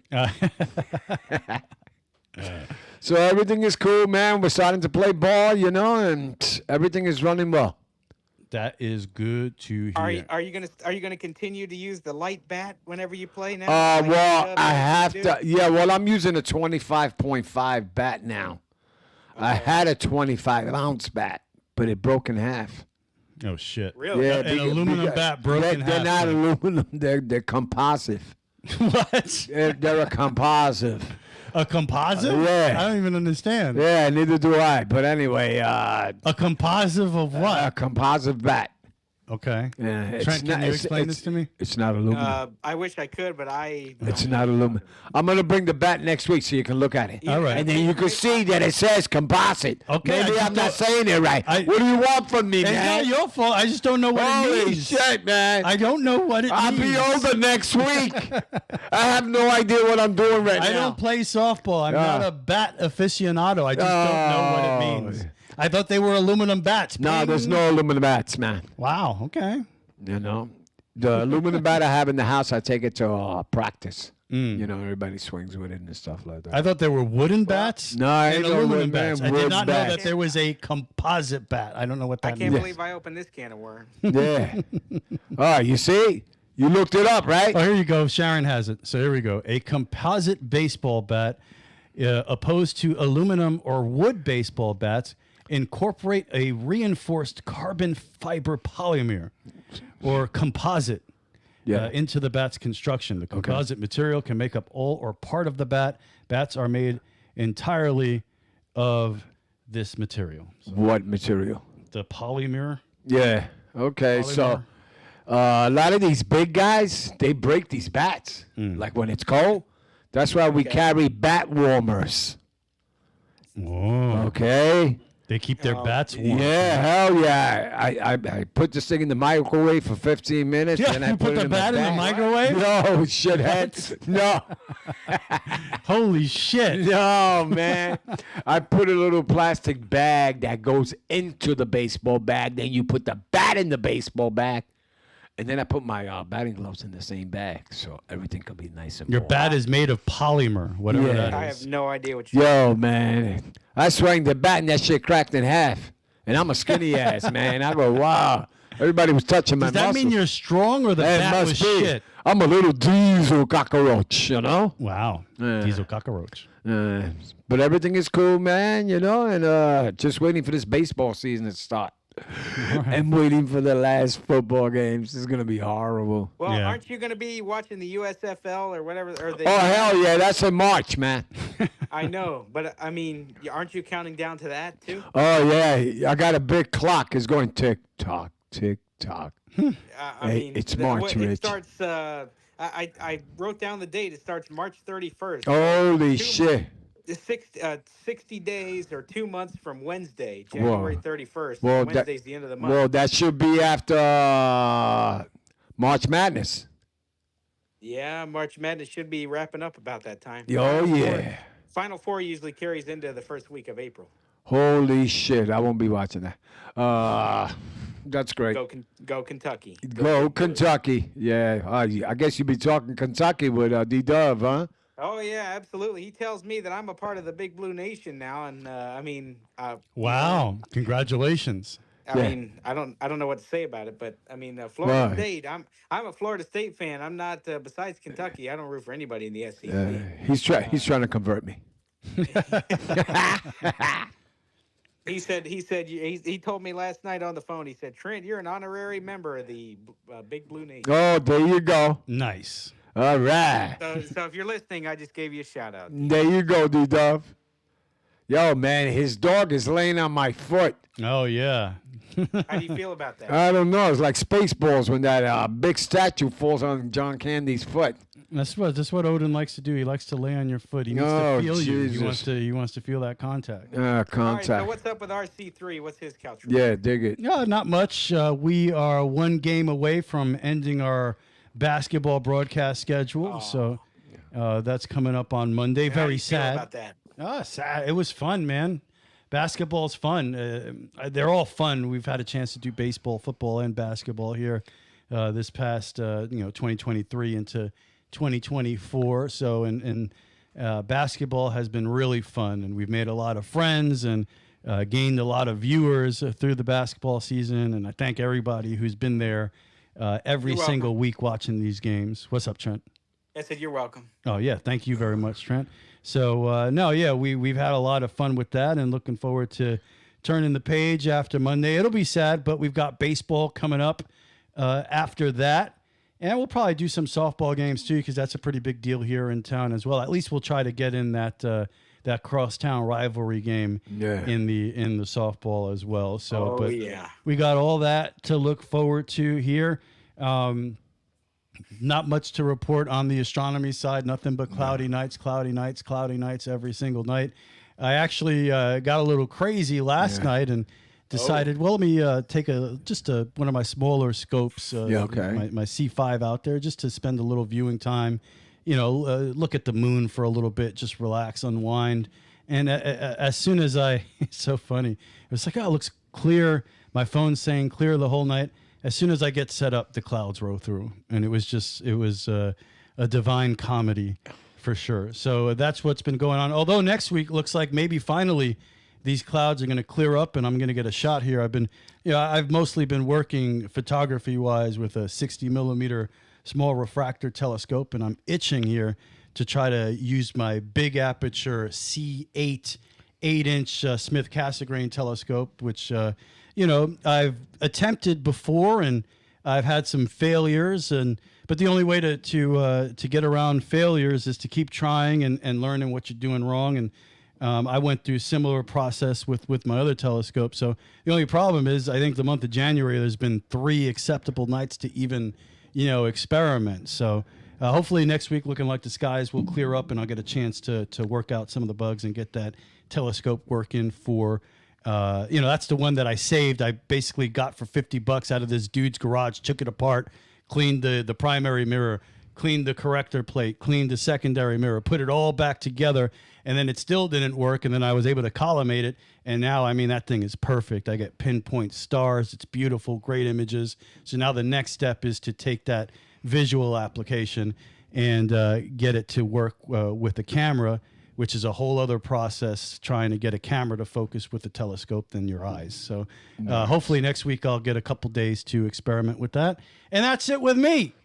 [SPEAKER 4] So everything is cool, man. We're starting to play ball, you know, and everything is running well.
[SPEAKER 1] That is good to hear.
[SPEAKER 5] Are you gonna continue to use the light bat whenever you play now?
[SPEAKER 4] Well, I have to. Yeah, well, I'm using a 25.5 bat now. I had a 25-ounce bat, but it broke in half.
[SPEAKER 1] Oh shit!
[SPEAKER 5] Really?
[SPEAKER 4] Yeah,
[SPEAKER 1] An aluminum bat broke in half.
[SPEAKER 4] They're not aluminum. They're composite.
[SPEAKER 1] What?
[SPEAKER 4] They're a composite.
[SPEAKER 1] A composite?
[SPEAKER 4] Yeah.
[SPEAKER 1] I don't even understand.
[SPEAKER 4] Yeah, neither do I. But anyway,
[SPEAKER 1] A composite of what?
[SPEAKER 4] a composite bat.
[SPEAKER 1] Okay.
[SPEAKER 4] Yeah,
[SPEAKER 1] Trent, can you explain this to me?
[SPEAKER 4] It's not aluminum.
[SPEAKER 5] I wish I could, but I.
[SPEAKER 4] It's not aluminum. I'm going to bring the bat next week so you can look at it.
[SPEAKER 1] All right.
[SPEAKER 4] And then you can see that it says composite.
[SPEAKER 1] Okay,
[SPEAKER 4] Maybe
[SPEAKER 1] I
[SPEAKER 4] I'm
[SPEAKER 1] just
[SPEAKER 4] not saying it right. What do you want from me,
[SPEAKER 1] It's
[SPEAKER 4] man?
[SPEAKER 1] not your fault. I just don't know what it
[SPEAKER 4] Holy
[SPEAKER 1] means.
[SPEAKER 4] shit, man.
[SPEAKER 1] I don't know what it
[SPEAKER 4] I'll
[SPEAKER 1] means.
[SPEAKER 4] be older next week. I have no idea what I'm doing right now.
[SPEAKER 1] I don't play softball. I'm not a bat aficionado. I just don't know what it means. I thought they were aluminum bats.
[SPEAKER 4] No, there's no aluminum bats, man.
[SPEAKER 1] Wow. Okay.
[SPEAKER 4] You know, the aluminum bat I have in the house, I take it to practice. You know, everybody swings with it and stuff like that.
[SPEAKER 1] I thought there were wooden bats.
[SPEAKER 4] No, I
[SPEAKER 1] and
[SPEAKER 4] ain't no
[SPEAKER 1] aluminum
[SPEAKER 4] wood,
[SPEAKER 1] bats.
[SPEAKER 4] man,
[SPEAKER 1] I did
[SPEAKER 4] wood
[SPEAKER 1] not know
[SPEAKER 4] bat.
[SPEAKER 1] that there was a composite bat. I don't know what that
[SPEAKER 5] I can't
[SPEAKER 1] means.
[SPEAKER 5] believe I opened this can of worms.
[SPEAKER 4] Yeah. All right, you see? You looked it up, right?
[SPEAKER 1] Oh, here you go. Sharon has it. So here we go. A composite baseball bat, opposed to aluminum or wood baseball bats, incorporate a reinforced carbon fiber polymer or composite into the bat's construction. The composite material can make up all or part of the bat. Bats are made entirely of this material. So
[SPEAKER 4] What material?
[SPEAKER 1] the polymer.
[SPEAKER 4] Yeah. Okay. So a lot of these big guys, they break these bats. Like when it's cold. That's why we carry bat warmers.
[SPEAKER 1] Whoa.
[SPEAKER 4] Okay.
[SPEAKER 1] They keep their bats warm.
[SPEAKER 4] Yeah, hell yeah. I put this thing in the microwave for 15 minutes.
[SPEAKER 1] Yeah,
[SPEAKER 4] then I
[SPEAKER 1] you put
[SPEAKER 4] it
[SPEAKER 1] the
[SPEAKER 4] in
[SPEAKER 1] bat in the microwave?
[SPEAKER 4] No, shithead. No.
[SPEAKER 1] Holy shit.
[SPEAKER 4] No, man. I put a little plastic bag that goes into the baseball bag. Then you put the bat in the baseball bag. And then I put my batting gloves in the same bag. So everything could be nice and
[SPEAKER 1] Your
[SPEAKER 4] warm.
[SPEAKER 1] bat is made of polymer, whatever
[SPEAKER 4] Yeah.
[SPEAKER 1] that
[SPEAKER 5] I
[SPEAKER 1] is.
[SPEAKER 5] have no idea what you're
[SPEAKER 4] Yo, man. I swung the bat and that shit cracked in half. And I'm a skinny ass, man. I go, wow. Everybody was touching my
[SPEAKER 1] Does that
[SPEAKER 4] muscles.
[SPEAKER 1] mean you're strong or the
[SPEAKER 4] It
[SPEAKER 1] bat
[SPEAKER 4] must
[SPEAKER 1] was
[SPEAKER 4] be.
[SPEAKER 1] shit?
[SPEAKER 4] I'm a little diesel cockroach, you know?
[SPEAKER 1] Wow. Diesel cockroach.
[SPEAKER 4] But everything is cool, man, you know? And just waiting for this baseball season to start. I'm waiting for the last football games. This is going to be horrible.
[SPEAKER 5] Well, aren't you going to be watching the USFL or whatever? Or the,
[SPEAKER 4] Oh, hell yeah. That's in March, man.
[SPEAKER 5] I know, but I mean, aren't you counting down to that too?
[SPEAKER 4] Oh, yeah. I got a big clock. It's going tick-tock, tick-tock.
[SPEAKER 5] I mean,
[SPEAKER 4] it's March,
[SPEAKER 5] it
[SPEAKER 4] Rich.
[SPEAKER 5] starts. I wrote down the date. It starts March 31st.
[SPEAKER 4] Holy shit.
[SPEAKER 5] 60 days or 2 months from Wednesday, January 31st.
[SPEAKER 4] Well,
[SPEAKER 5] Wednesday's the end of the month.
[SPEAKER 4] Well, that should be after March Madness.
[SPEAKER 5] Yeah, March Madness should be wrapping up about that time.
[SPEAKER 4] Oh, yeah.
[SPEAKER 5] Final Four usually carries into the first week of April.
[SPEAKER 4] Holy shit. I won't be watching that. That's great.
[SPEAKER 5] Go Kentucky.
[SPEAKER 4] Go Kentucky. Yeah. I guess you'd be talking Kentucky with D-Dove, huh?
[SPEAKER 5] Oh yeah, absolutely. He tells me that I'm a part of the Big Blue Nation now, and I mean,
[SPEAKER 1] Wow. Congratulations.
[SPEAKER 5] I mean, I don't know what to say about it, but I mean, Florida State. I'm a Florida State fan. I'm not. Besides Kentucky, I don't root for anybody in the SEC.
[SPEAKER 4] He's trying to convert me.
[SPEAKER 5] He told me last night on the phone. He said, Trent, you're an honorary member of the Big Blue Nation.
[SPEAKER 4] Oh, there you go.
[SPEAKER 1] Nice.
[SPEAKER 4] All right.
[SPEAKER 5] So if you're listening, I just gave you a shout out.
[SPEAKER 4] There you go, D-Dove. Yo, man, his dog is laying on my foot.
[SPEAKER 1] Oh, yeah.
[SPEAKER 5] How do you feel about that?
[SPEAKER 4] I don't know. It's like Spaceballs when that big statue falls on John Candy's foot.
[SPEAKER 1] That's what Odin likes to do. He likes to lay on your foot. He needs
[SPEAKER 4] Oh,
[SPEAKER 1] to feel you.
[SPEAKER 4] Jesus.
[SPEAKER 1] He wants to feel that contact.
[SPEAKER 5] All right,
[SPEAKER 4] Contact.
[SPEAKER 5] so what's up with RC3? What's his couch?
[SPEAKER 4] Yeah, dig it.
[SPEAKER 1] Yeah, not much. We are one game away from ending our basketball broadcast schedule. So that's coming up on Monday.
[SPEAKER 5] How do
[SPEAKER 1] Very
[SPEAKER 5] you feel
[SPEAKER 1] sad.
[SPEAKER 5] about that?
[SPEAKER 1] Sad. It was fun, man. Basketball's fun. They're all fun. We've had a chance to do baseball, football, and basketball here this past 2023 into 2024. So and basketball has been really fun, and we've made a lot of friends and gained a lot of viewers through the basketball season. And I thank everybody who's been there every single week watching these games. What's up, Trent?
[SPEAKER 5] I said you're welcome.
[SPEAKER 1] Oh yeah, thank you very much, Trent. So we've had a lot of fun with that, and looking forward to turning the page after Monday. It'll be sad, but we've got baseball coming up after that, and we'll probably do some softball games too, because that's a pretty big deal here in town as well. At least we'll try to get in that that crosstown rivalry game in the softball as well. So, but we got all that to look forward to here. Not much to report on the astronomy side. Nothing but cloudy nights every single night. I actually got a little crazy last night and decided, well, let me take one of my smaller scopes, my C5 out there, just to spend a little viewing time, look at the moon for a little bit, just relax, unwind. And as soon as it's so funny, it was like, oh, it looks clear. My phone's saying clear the whole night. As soon as I get set up, the clouds roll through. And it was a divine comedy for sure. So that's what's been going on. Although next week looks like maybe finally these clouds are going to clear up and I'm going to get a shot here. I've mostly been working photography wise with a 60 millimeter small refractor telescope, and I'm itching here to try to use my big aperture C8 8-inch Smith Cassegrain telescope, which, I've attempted before and I've had some failures, but the only way to get around failures is to keep trying and learning what you're doing wrong. And I went through a similar process with my other telescope. So the only problem is I think the month of January, there's been 3 acceptable nights to even, experiment. So hopefully next week, looking like the skies will clear up and I'll get a chance to work out some of the bugs and get that telescope working for, that's the one that I saved. I basically got for $50 out of this dude's garage, took it apart, cleaned the primary mirror, cleaned the corrector plate, cleaned the secondary mirror, put it all back together, and then it still didn't work, and then I was able to collimate it, and now, that thing is perfect. I get pinpoint stars. It's beautiful, great images. So now the next step is to take that visual application and get it to work with the camera, which is a whole other process, trying to get a camera to focus with the telescope than your eyes. So hopefully next week I'll get a couple days to experiment with that. And that's it with me.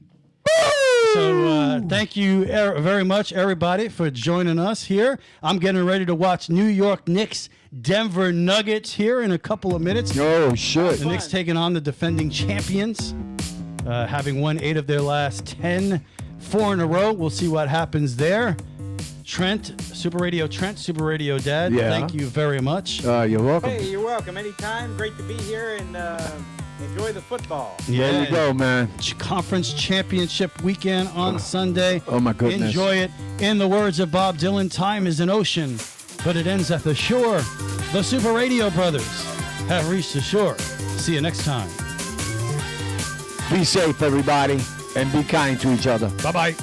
[SPEAKER 1] So thank you very much, everybody, for joining us here. I'm getting ready to watch New York Knicks, Denver Nuggets here in a couple of minutes.
[SPEAKER 4] Oh, shit.
[SPEAKER 1] The Knicks taking on the defending champions, having won 8 of their last 10, 4 in a row. We'll see what happens there. Trent, Super Radio Dad, thank you very much.
[SPEAKER 4] You're welcome.
[SPEAKER 5] Hey, you're welcome. Anytime. Great to be here and enjoy the football.
[SPEAKER 1] Yeah,
[SPEAKER 4] there you go, man.
[SPEAKER 1] Conference championship weekend on Sunday.
[SPEAKER 4] Oh, my goodness.
[SPEAKER 1] Enjoy it. In the words of Bob Dylan, time is an ocean, but it ends at the shore. The Super Radio Brothers have reached the shore. See you next time.
[SPEAKER 4] Be safe, everybody, and be kind to each other.
[SPEAKER 1] Bye-bye.